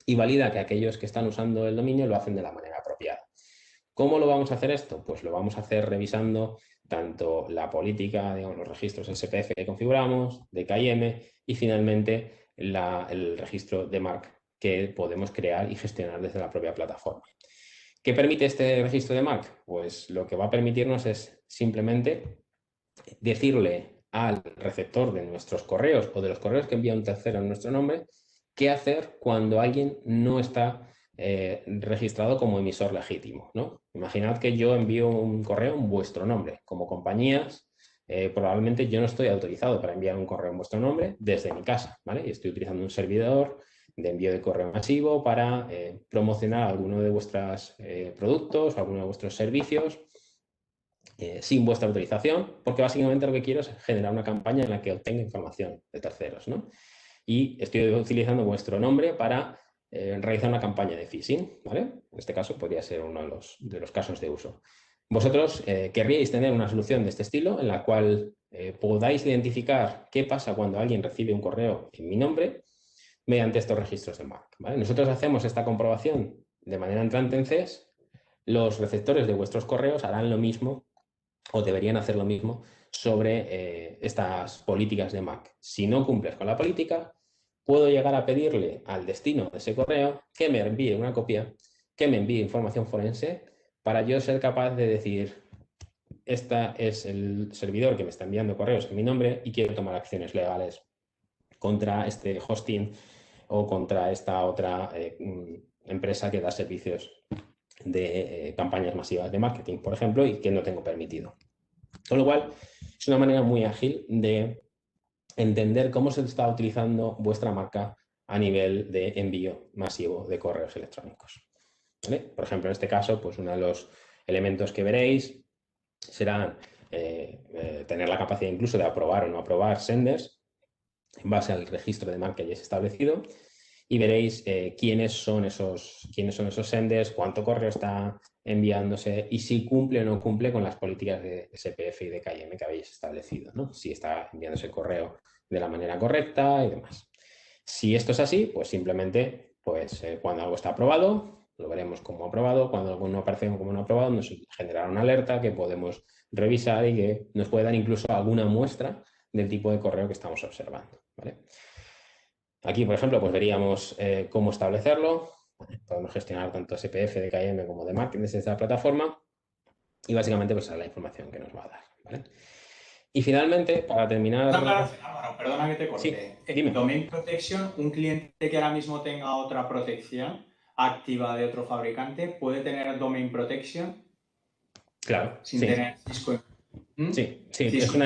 y valida que aquellos que están usando el dominio lo hacen de la manera apropiada. ¿Cómo lo vamos a hacer esto? Pues lo vamos a hacer revisando tanto la política, digamos, los registros SPF que configuramos, de KIM y finalmente el registro de MARC que podemos crear y gestionar desde la propia plataforma. ¿Qué permite este registro de MARC? Pues lo que va a permitirnos es simplemente decirle al receptor de nuestros correos o de los correos que envía un tercero en nuestro nombre qué hacer cuando alguien no está registrado como emisor legítimo, ¿no? Imaginad que yo envío un correo en vuestro nombre. Como compañías, probablemente yo no estoy autorizado para enviar un correo en vuestro nombre desde mi casa, ¿vale? Y estoy utilizando un servidor de envío de correo masivo para promocionar alguno de vuestros productos o alguno de vuestros servicios sin vuestra autorización, porque básicamente lo que quiero es generar una campaña en la que obtenga información de terceros, ¿no? Y estoy utilizando vuestro nombre para realizar una campaña de phishing, ¿vale? En este caso podría ser uno de los casos de uso. Vosotros querríais tener una solución de este estilo en la cual podáis identificar qué pasa cuando alguien recibe un correo en mi nombre mediante estos registros de MARC, ¿vale? Nosotros hacemos esta comprobación de manera entrante en CES, los receptores de vuestros correos harán lo mismo o deberían hacer lo mismo sobre estas políticas de MAC. Si no cumples con la política, puedo llegar a pedirle al destino de ese correo que me envíe una copia, que me envíe información forense para yo ser capaz de decir, este es el servidor que me está enviando correos en mi nombre y quiero tomar acciones legales contra este hosting o contra esta otra empresa que da servicios de campañas masivas de marketing, por ejemplo, y que no tengo permitido. Con lo cual, es una manera muy ágil de entender cómo se está utilizando vuestra marca a nivel de envío masivo de correos electrónicos. ¿Vale? Por ejemplo, en este caso, pues uno de los elementos que veréis será tener la capacidad incluso de aprobar o no aprobar senders en base al registro de marca que hayáis establecido y veréis quiénes son esos senders, cuánto correo está enviándose y si cumple o no cumple con las políticas de SPF y de KIM que habéis establecido, ¿no? Si está enviándose el correo de la manera correcta y demás. Si esto es así, pues simplemente pues, cuando algo está aprobado, lo veremos como aprobado. Cuando algo no aparece como no aprobado, nos generará una alerta que podemos revisar y que nos puede dar incluso alguna muestra del tipo de correo que estamos observando, ¿vale? Aquí, por ejemplo, pues veríamos cómo establecerlo. Podemos gestionar tanto SPF de KIM como de marketing desde esta plataforma y básicamente pues es la información que nos va a dar, ¿vale? Y finalmente, para terminar... Álvaro, perdona que te corte. Sí, dime. Domain Protection, un cliente que ahora mismo tenga otra protección activa de otro fabricante, ¿puede tener Domain Protection? Claro, sin sí. Tener Cisco. Sí, Cisco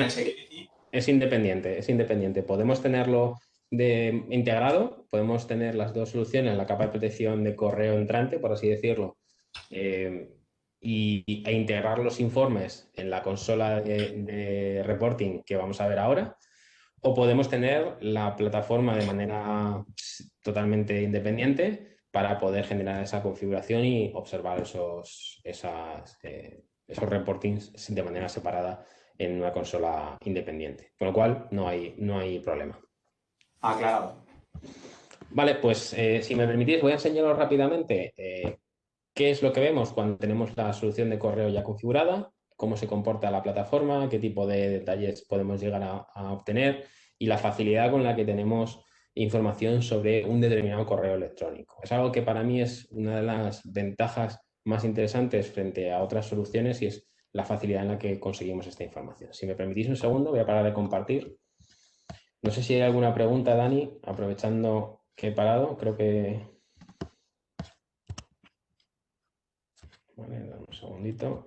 es independiente. Podemos tenerlo integrado, podemos tener las dos soluciones, la capa de protección de correo entrante, por así decirlo, e integrar los informes en la consola de reporting que vamos a ver ahora, o podemos tener la plataforma de manera totalmente independiente para poder generar esa configuración y observar esos reportings de manera separada en una consola independiente. Con lo cual, no hay problema. Aclarado. Vale, pues si me permitís, voy a enseñaros rápidamente qué es lo que vemos cuando tenemos la solución de correo ya configurada, cómo se comporta la plataforma, qué tipo de detalles podemos llegar a obtener y la facilidad con la que tenemos información sobre un determinado correo electrónico. Es algo que para mí es una de las ventajas más interesantes frente a otras soluciones y es la facilidad en la que conseguimos esta información. Si me permitís un segundo, voy a parar de compartir. No sé si hay alguna pregunta, Dani, aprovechando que he parado. Creo que... Vale, dame un segundito.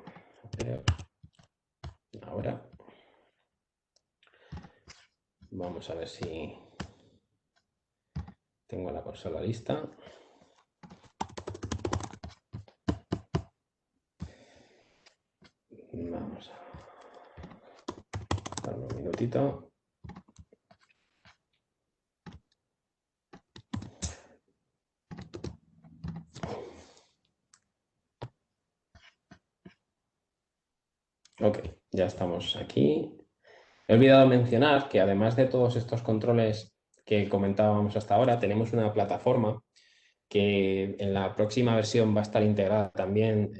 Ahora. Vamos a ver si tengo la consola lista. Vamos a darle un minutito. Ok, ya estamos aquí. He olvidado mencionar que además de todos estos controles que comentábamos hasta ahora, tenemos una plataforma que en la próxima versión va a estar integrada también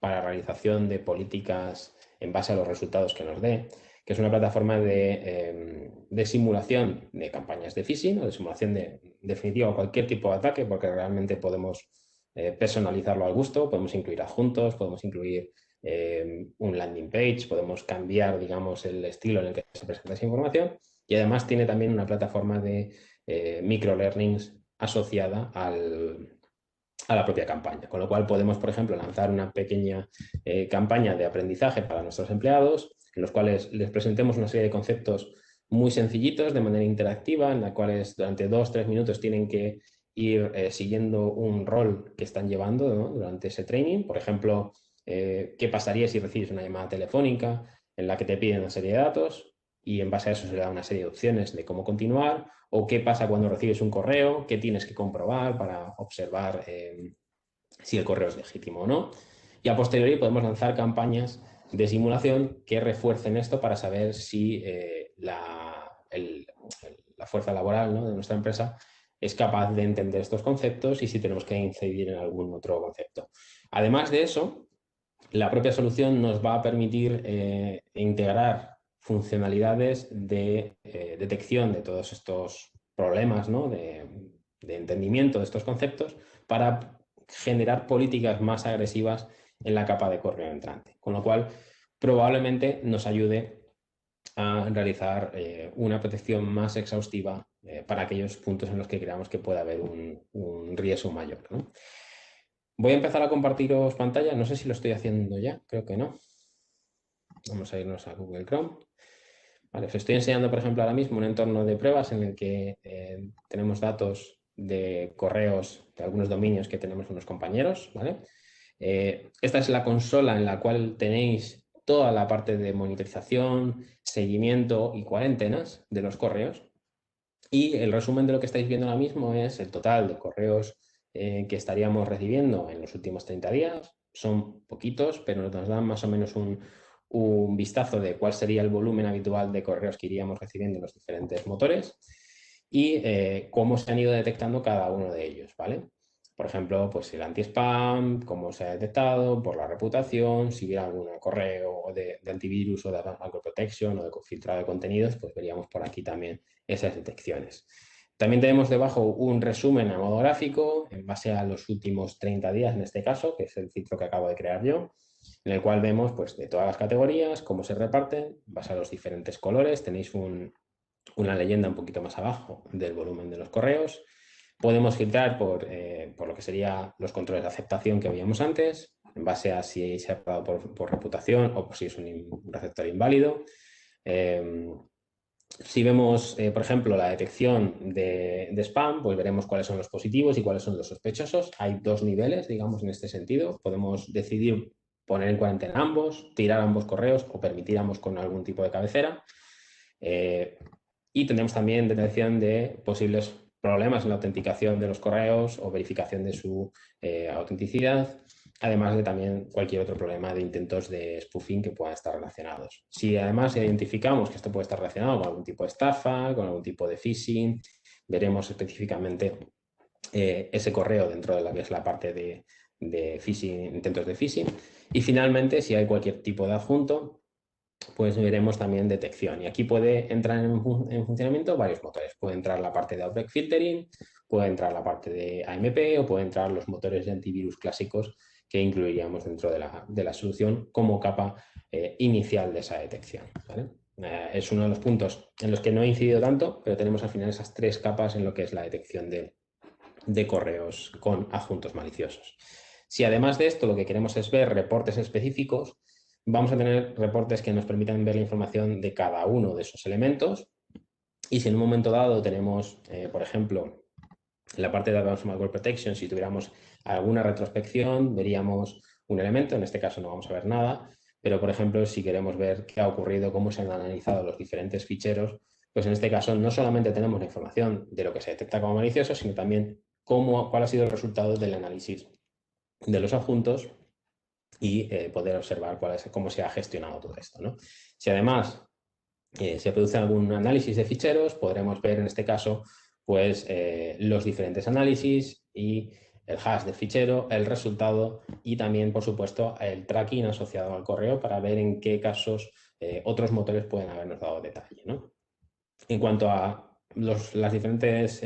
para realización de políticas en base a los resultados que nos dé, que es una plataforma de simulación de campañas de phishing o de simulación de definitiva cualquier tipo de ataque, porque realmente podemos personalizarlo al gusto, podemos incluir adjuntos, podemos incluir un landing page, podemos cambiar, digamos, el estilo en el que se presenta esa información y además tiene también una plataforma de microlearnings asociada a la propia campaña. Con lo cual podemos, por ejemplo, lanzar una pequeña campaña de aprendizaje para nuestros empleados, en los cuales les presentemos una serie de conceptos muy sencillitos de manera interactiva, en la cuales durante 2-3 minutos tienen que ir siguiendo un rol que están llevando, ¿no?, durante ese training. Por ejemplo, ¿qué pasaría si recibes una llamada telefónica en la que te piden una serie de datos? Y en base a eso se le da una serie de opciones de cómo continuar, o qué pasa cuando recibes un correo, qué tienes que comprobar para observar si el correo es legítimo o no. Y a posteriori podemos lanzar campañas de simulación que refuercen esto para saber si la fuerza laboral, ¿no?, de nuestra empresa es capaz de entender estos conceptos y si tenemos que incidir en algún otro concepto. Además de eso, la propia solución nos va a permitir integrar funcionalidades de detección de todos estos problemas, ¿no?, de entendimiento de estos conceptos para generar políticas más agresivas en la capa de correo entrante. Con lo cual, probablemente nos ayude a realizar una protección más exhaustiva para aquellos puntos en los que creamos que pueda haber un riesgo mayor, ¿no? Voy a empezar a compartiros pantalla. No sé si lo estoy haciendo ya, creo que no. Vamos a irnos a Google Chrome. Vale, os estoy enseñando, por ejemplo, ahora mismo un entorno de pruebas en el que tenemos datos de correos de algunos dominios que tenemos unos compañeros, ¿vale? Esta es la consola en la cual tenéis toda la parte de monitorización, seguimiento y cuarentenas de los correos. Y el resumen de lo que estáis viendo ahora mismo es el total de correos que estaríamos recibiendo en los últimos 30 días. Son poquitos, pero nos dan más o menos un vistazo de cuál sería el volumen habitual de correos que iríamos recibiendo en los diferentes motores y cómo se han ido detectando cada uno de ellos, ¿vale? Por ejemplo, pues el anti-spam, cómo se ha detectado, por la reputación, si hubiera algún correo de antivirus o de Advanced Protection o de filtrado de contenidos, pues veríamos por aquí también esas detecciones. También tenemos debajo un resumen a modo gráfico en base a los últimos 30 días, en este caso, que es el filtro que acabo de crear yo, en el cual vemos pues, de todas las categorías, cómo se reparten, en base a los diferentes colores. Tenéis una leyenda un poquito más abajo del volumen de los correos. Podemos filtrar por lo que serían los controles de aceptación que veíamos antes, en base a si se ha pagado por reputación o por si es un receptor inválido. Si vemos, por ejemplo, la detección de spam, pues veremos cuáles son los positivos y cuáles son los sospechosos. Hay dos niveles, digamos, en este sentido. Podemos decidir poner en cuarentena ambos, tirar ambos correos o permitir ambos con algún tipo de cabecera. Y tenemos también detección de posibles problemas en la autenticación de los correos o verificación de su autenticidad, además de también cualquier otro problema de intentos de spoofing que puedan estar relacionados. Si además identificamos que esto puede estar relacionado con algún tipo de estafa, con algún tipo de phishing, veremos específicamente ese correo dentro de la que es la parte de phishing, intentos de phishing. Y finalmente, si hay cualquier tipo de adjunto, pues veremos también detección. Y aquí puede entrar en funcionamiento varios motores. Puede entrar la parte de Outbreak Filtering, puede entrar la parte de AMP o puede entrar los motores de antivirus clásicos que incluiríamos dentro de la solución como capa inicial de esa detección, ¿vale? Es uno de los puntos en los que no he incidido tanto, pero tenemos al final esas 3 capas en lo que es la detección de correos con adjuntos maliciosos. Si además de esto lo que queremos es ver reportes específicos, vamos a tener reportes que nos permitan ver la información de cada uno de esos elementos. Y si en un momento dado tenemos, por ejemplo, la parte de Advanced Malware Protection, si tuviéramos alguna retrospección, veríamos un elemento, en este caso no vamos a ver nada, pero por ejemplo, si queremos ver qué ha ocurrido, cómo se han analizado los diferentes ficheros, pues en este caso no solamente tenemos la información de lo que se detecta como malicioso, sino también cuál ha sido el resultado del análisis de los adjuntos y poder observar cómo se ha gestionado todo esto, ¿no? Si además se produce algún análisis de ficheros, podremos ver en este caso pues, los diferentes análisis y el hash del fichero, el resultado y también, por supuesto, el tracking asociado al correo para ver en qué casos otros motores pueden habernos dado detalle, ¿no? En cuanto a las diferentes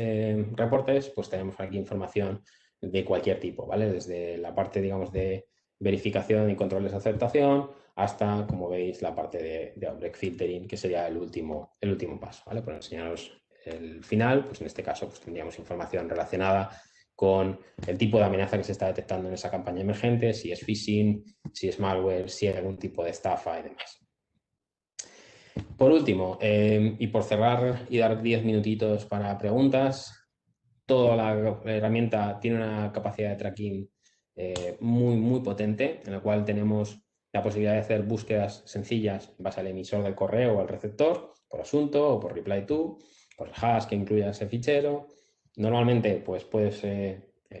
reportes, pues tenemos aquí información de cualquier tipo, ¿vale? Desde la parte, digamos, de verificación y controles de aceptación hasta, como veis, la parte de Outbreak Filtering, que sería el último paso, ¿vale? Por enseñaros el final, pues en este caso pues tendríamos información relacionada con el tipo de amenaza que se está detectando en esa campaña emergente, si es phishing, si es malware, si hay algún tipo de estafa y demás. Por último, y por cerrar y dar 10 minutitos para preguntas, toda la herramienta tiene una capacidad de tracking muy, muy potente, en la cual tenemos la posibilidad de hacer búsquedas sencillas en base al emisor del correo o al receptor, por asunto o por reply to, por el hash que incluya ese fichero. Normalmente, pues puedes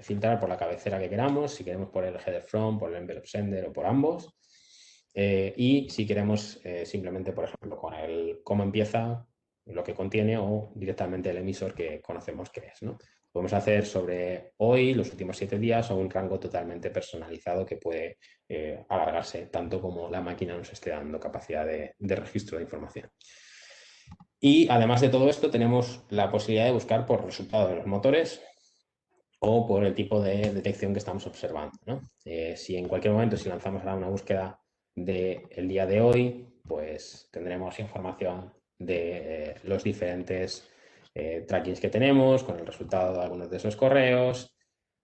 filtrar por la cabecera que queramos, si queremos por el header from, por el envelope sender o por ambos. Y si queremos simplemente, por ejemplo, con el cómo empieza, lo que contiene o directamente el emisor que conocemos que es, ¿no? Podemos hacer sobre hoy, los últimos 7 días o un rango totalmente personalizado que puede alargarse tanto como la máquina nos esté dando capacidad de registro de información. Y además de todo esto, tenemos la posibilidad de buscar por resultado de los motores o por el tipo de detección que estamos observando, ¿no? Si en cualquier momento, si lanzamos ahora una búsqueda del día de hoy, pues tendremos información de los diferentes trackings que tenemos, con el resultado de algunos de esos correos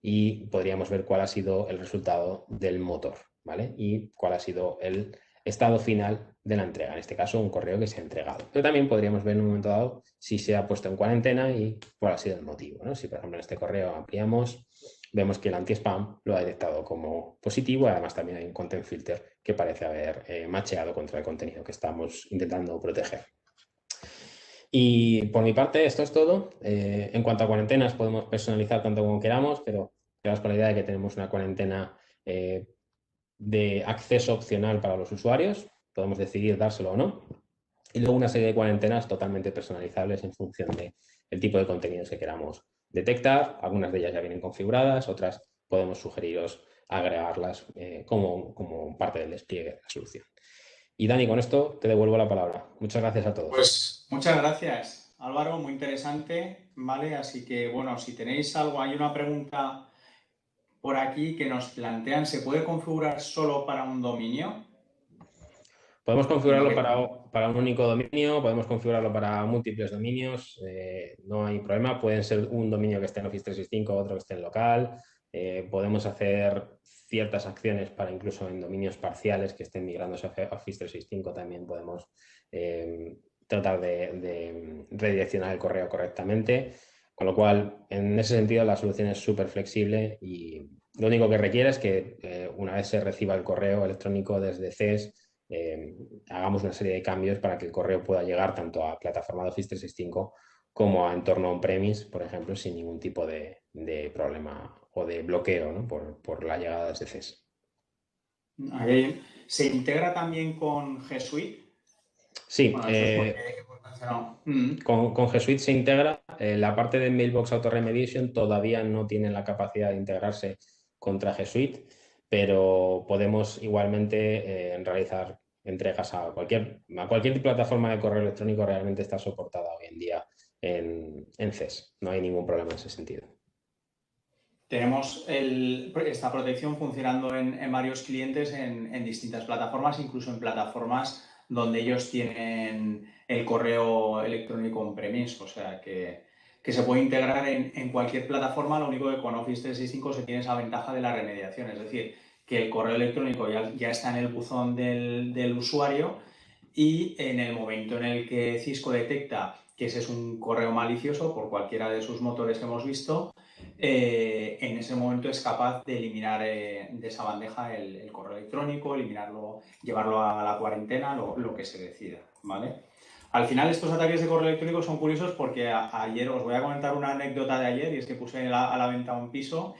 y podríamos ver cuál ha sido el resultado del motor, ¿vale? Y cuál ha sido el estado final de la entrega, en este caso un correo que se ha entregado. Pero también podríamos ver en un momento dado si se ha puesto en cuarentena y cuál ha sido el motivo, ¿no? Si por ejemplo en este correo ampliamos, vemos que el anti-spam lo ha detectado como positivo, además también hay un content filter que parece haber macheado contra el contenido que estamos intentando proteger. Y por mi parte esto es todo. En cuanto a cuarentenas podemos personalizar tanto como queramos, pero quedamos con la idea de que tenemos una cuarentena de acceso opcional para los usuarios, podemos decidir dárselo o no, y luego una serie de cuarentenas totalmente personalizables en función del tipo de contenidos que queramos detectar. Algunas de ellas ya vienen configuradas, otras podemos sugeriros agregarlas como parte del despliegue de la solución. Y Dani, con esto te devuelvo la palabra. Muchas gracias a todos. Pues muchas gracias, Álvaro, muy interesante, ¿vale? Así que, bueno, si tenéis algo, hay una pregunta por aquí que nos plantean, ¿se puede configurar solo para un dominio? Podemos Entiendo configurarlo que... para un único dominio, podemos configurarlo para múltiples dominios, no hay problema. Pueden ser un dominio que esté en Office 365, otro que esté en local. Podemos hacer ciertas acciones para incluso en dominios parciales que estén migrándose a Office 365 también podemos tratar de redireccionar el correo correctamente. Con lo cual, en ese sentido, la solución es súper flexible y lo único que requiere es que una vez se reciba el correo electrónico desde CES, hagamos una serie de cambios para que el correo pueda llegar tanto a plataforma de Office 365 como a entorno on-premise, por ejemplo, sin ningún tipo de problema o de bloqueo, ¿no? por la llegada desde CES. ¿Se integra también con G Suite? Sí, Bueno, eso es porque no. con G Suite se integra. La parte de Mailbox Auto Remediation todavía no tiene la capacidad de integrarse contra G Suite, pero podemos igualmente realizar entregas a cualquier plataforma de correo electrónico realmente está soportada hoy en día en CES. No hay ningún problema en ese sentido. Tenemos esta protección funcionando en varios clientes en distintas plataformas, incluso en plataformas donde ellos tienen el correo electrónico on-premise, o sea que se puede integrar en cualquier plataforma. Lo único que con Office 365 se tiene esa ventaja de la remediación, es decir, que el correo electrónico ya está en el buzón del usuario, y en el momento en el que Cisco detecta que ese es un correo malicioso por cualquiera de sus motores que hemos visto, en ese momento es capaz de eliminar de esa bandeja el correo electrónico, eliminarlo, llevarlo a la cuarentena, lo que se decida, ¿vale? Al final, estos ataques de correo electrónico son curiosos porque ayer os voy a comentar una anécdota de ayer, y es que puse a la venta un piso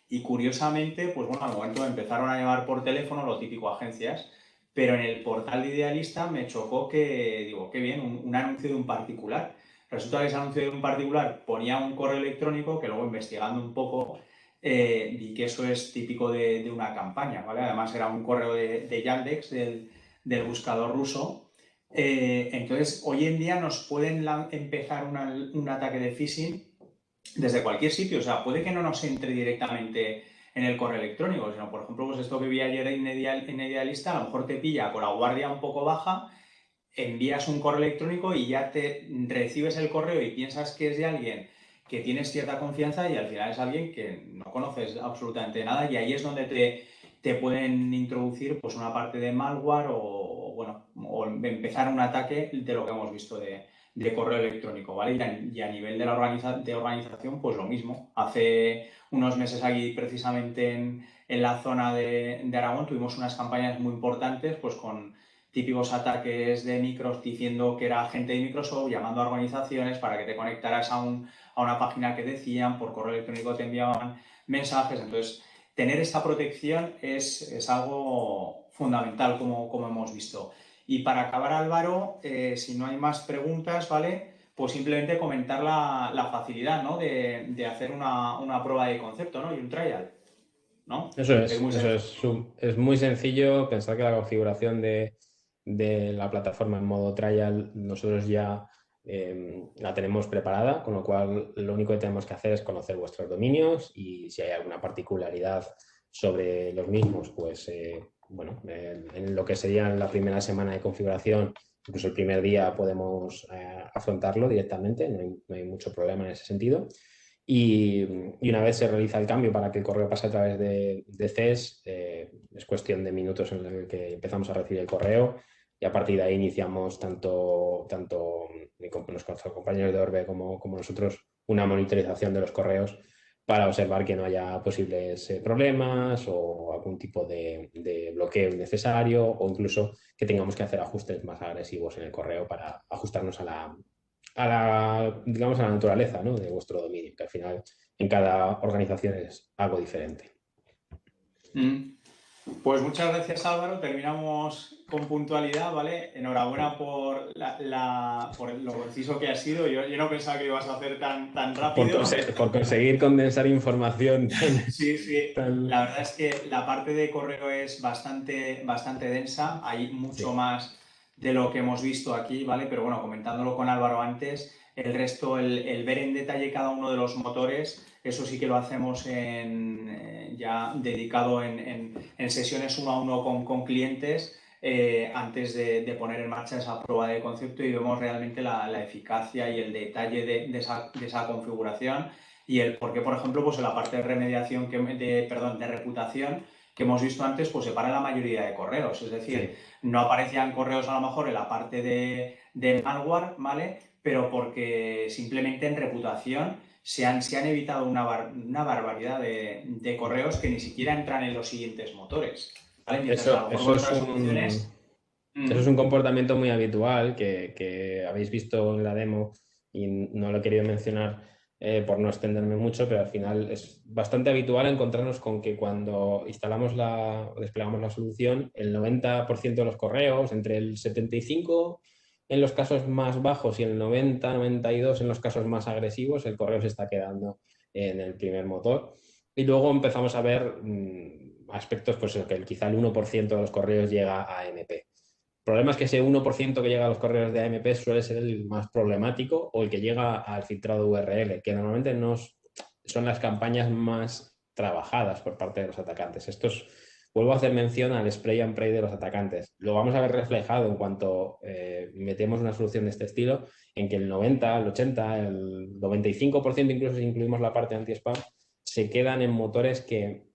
y curiosamente, pues bueno, al momento me empezaron a llamar por teléfono, lo típico agencias, pero en el portal de Idealista me chocó que, digo, qué bien, un anuncio de un particular. Resulta que ese anuncio de un particular ponía un correo electrónico que luego, investigando un poco, vi que eso es típico de una campaña, ¿vale? Además era un correo de Yandex, del buscador ruso. Entonces, hoy en día nos pueden empezar un ataque de phishing desde cualquier sitio. O sea, puede que no nos entre directamente en el correo electrónico, sino, por ejemplo, pues esto que vi ayer en Idealista, a lo mejor te pilla con la guardia un poco baja, envías un correo electrónico y ya te recibes el correo y piensas que es de alguien que tienes cierta confianza, y al final es alguien que no conoces absolutamente nada, y ahí es donde te pueden introducir pues una parte de malware o, bueno, o empezar un ataque de lo que hemos visto de correo electrónico, ¿vale? Y a nivel de la organización, pues lo mismo. Hace unos meses aquí, precisamente en la zona de Aragón, tuvimos unas campañas muy importantes, pues con típicos ataques de micros diciendo que era gente de Microsoft, llamando a organizaciones para que te conectaras a una página que decían, por correo electrónico te enviaban mensajes. Entonces, tener esta protección es algo fundamental, como hemos visto. Y para acabar, Álvaro, si no hay más preguntas, ¿vale? Pues simplemente comentar la facilidad, ¿no? de hacer una prueba de concepto, ¿no? Y un trial, ¿no? Eso Es es, muy eso sencillo. es muy sencillo. Pensar que la configuración de la plataforma en modo trial nosotros ya la tenemos preparada, con lo cual lo único que tenemos que hacer es conocer vuestros dominios, y si hay alguna particularidad sobre los mismos, pues bueno, en lo que sería la primera semana de configuración, incluso el primer día, podemos afrontarlo directamente, no hay mucho problema en ese sentido. Y una vez se realiza el cambio para que el correo pase a través de CES, es cuestión de minutos en el que empezamos a recibir el correo, y a partir de ahí iniciamos tanto nuestros compañeros de Orbe como nosotros una monitorización de los correos para observar que no haya posibles problemas o algún tipo de bloqueo innecesario, o incluso que tengamos que hacer ajustes más agresivos en el correo para ajustarnos digamos, a la naturaleza, ¿no?, de vuestro dominio, que al final en cada organización es algo diferente. Pues muchas gracias, Álvaro. Terminamos con puntualidad, ¿vale? Enhorabuena por por lo preciso que has sido. Yo no pensaba que ibas a hacer tan rápido. Por conseguir condensar información Sí, sí. tan... La verdad es que la parte de correo es bastante densa. Hay mucho Sí. más de lo que hemos visto aquí, ¿vale? Pero bueno, comentándolo con Álvaro antes, el resto, el ver en detalle cada uno de los motores, eso sí que lo hacemos ya dedicado en sesiones uno a uno con clientes, antes de poner en marcha esa prueba de concepto, y vemos realmente la eficacia y el detalle de esa configuración, y el por qué, por ejemplo, pues en la parte de remediación, de reputación que hemos visto antes, pues se para la mayoría de correos. Es decir, Sí. no aparecían correos a lo mejor en la parte de malware, ¿vale? Pero porque simplemente en reputación se han evitado una barbaridad de correos que ni siquiera entran en los siguientes motores, ¿vale? Mientras que a lo mejor Eso con es otras soluciones... eso es un comportamiento muy habitual que habéis visto en la demo, y no lo he querido mencionar por no extenderme mucho, pero al final es bastante habitual encontrarnos con que cuando instalamos o desplegamos la solución, el 90% de los correos, entre el 75% en los casos más bajos y el 90-92% en los casos más agresivos, el correo se está quedando en el primer motor. Y luego empezamos a ver aspectos, pues que quizá el 1% de los correos llega a AMP. problema es que ese 1% que llega a los correos de AMP suele ser el más problemático o el que llega al filtrado URL, que normalmente no son las campañas más trabajadas por parte de los atacantes. Vuelvo a hacer mención al spray and pray de los atacantes. Lo vamos a ver reflejado en cuanto metemos una solución de este estilo, en que el 90, el 80, el 95%, incluso si incluimos la parte anti-spam, se quedan en motores que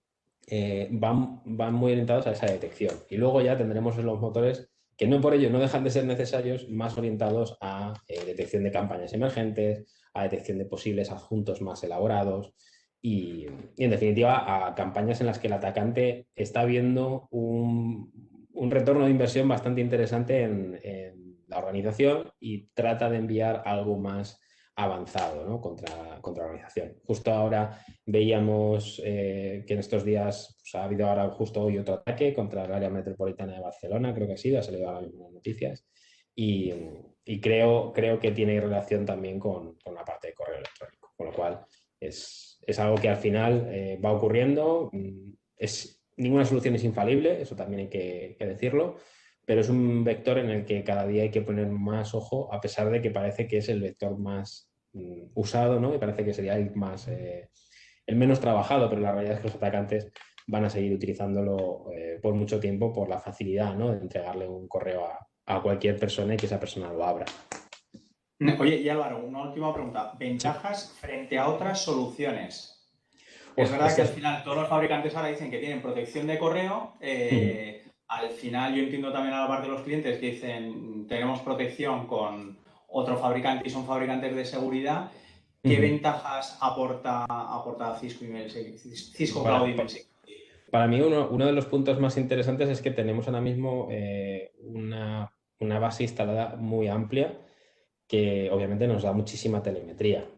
van muy orientados a esa detección. Y luego ya tendremos los motores que no por ello no dejan de ser necesarios, más orientados a detección de campañas emergentes, a detección de posibles adjuntos más elaborados y en definitiva a campañas en las que el atacante está viendo un retorno de inversión bastante interesante en la organización y trata de enviar algo más avanzado, ¿no? contra la organización. Justo ahora veíamos que en estos días pues, ha habido ahora justo hoy otro ataque contra el área metropolitana de Barcelona, creo que ha sido, ha salido ahora mismo en las noticias, y creo que tiene relación también con la parte de correo electrónico, con lo cual es algo que al final va ocurriendo. Ninguna solución es infalible, eso también hay que decirlo, pero es un vector en el que cada día hay que poner más ojo, a pesar de que parece que es el vector más usado, ¿no? Y parece que sería el menos trabajado, pero la realidad es que los atacantes van a seguir utilizándolo por mucho tiempo por la facilidad, ¿no? De entregarle un correo a cualquier persona y que esa persona lo abra. Oye, y Álvaro, una última pregunta. Sí. ¿Ventajas frente a otras soluciones? Es Uf, verdad que al final todos los fabricantes ahora dicen que tienen protección de correo. Al final yo entiendo también a la parte de los clientes que dicen tenemos protección con otro fabricante y son fabricantes de seguridad. ¿Qué ventajas aporta Cisco Cloud Email Security? Para mí uno de los puntos más interesantes es que tenemos ahora mismo una base instalada muy amplia que obviamente nos da muchísima telemetría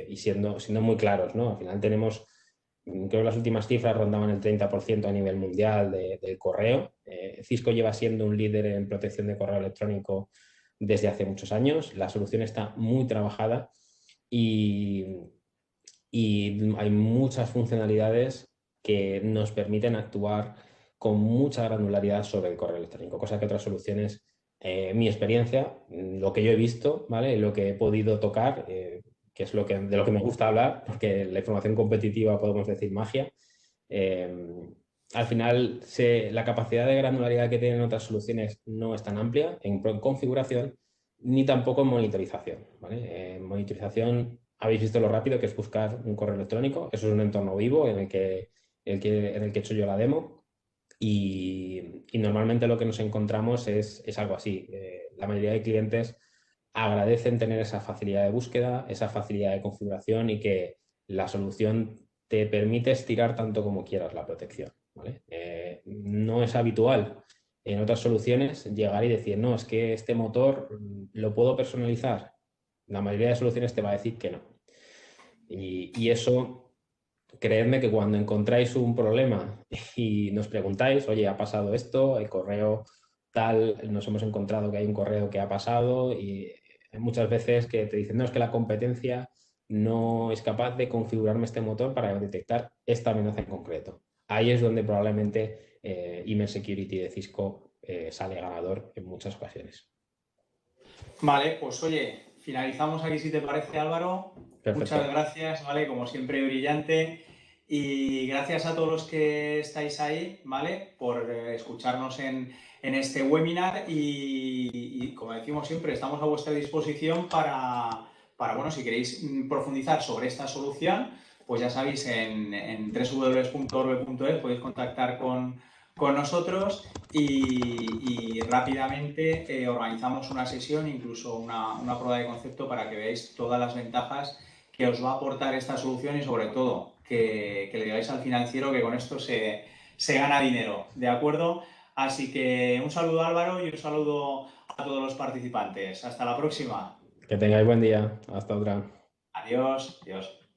y siendo muy claros, ¿no? Al final tenemos, creo que las últimas cifras rondaban el 30% a nivel mundial del correo. Cisco lleva siendo un líder en protección de correo electrónico desde hace muchos años. La solución está muy trabajada y hay muchas funcionalidades que nos permiten actuar con mucha granularidad sobre el correo electrónico, cosa que otras soluciones, mi experiencia, lo que yo he visto, ¿vale? Lo que he podido tocar, que es de lo que me gusta hablar, porque la información competitiva podemos decir magia. Al final, la capacidad de granularidad que tienen otras soluciones no es tan amplia en configuración ni tampoco en monitorización, ¿vale? En monitorización habéis visto lo rápido que es buscar un correo electrónico. Eso es un entorno vivo en el que he hecho yo la demo y normalmente lo que nos encontramos es algo así. La mayoría de clientes agradecen tener esa facilidad de búsqueda, esa facilidad de configuración y que la solución te permite estirar tanto como quieras la protección, ¿vale? No es habitual en otras soluciones llegar y decir, no, es que este motor lo puedo personalizar. La mayoría de soluciones te va a decir que no. Y eso, creedme que cuando encontráis un problema y nos preguntáis, oye, ha pasado esto, el correo tal, nos hemos encontrado que hay un correo que ha pasado y hay muchas veces que te dicen, no, es que la competencia no es capaz de configurarme este motor para detectar esta amenaza en concreto. Ahí es donde probablemente Email Security de Cisco sale ganador en muchas ocasiones. Vale, pues oye, finalizamos aquí si te parece, Álvaro. Perfecto. Muchas gracias, ¿vale? Como siempre, brillante. Y gracias a todos los que estáis ahí, ¿vale? Por escucharnos en este webinar y, como decimos siempre, estamos a vuestra disposición bueno, si queréis profundizar sobre esta solución, pues ya sabéis, en www.orbe.es podéis contactar con nosotros y rápidamente organizamos una sesión, incluso una prueba de concepto para que veáis todas las ventajas que os va a aportar esta solución y sobre todo que le digáis al financiero que con esto se gana dinero, ¿de acuerdo? Así que un saludo, Álvaro, y un saludo a todos los participantes. Hasta la próxima. Que tengáis buen día. Hasta otra. Adiós. Adiós.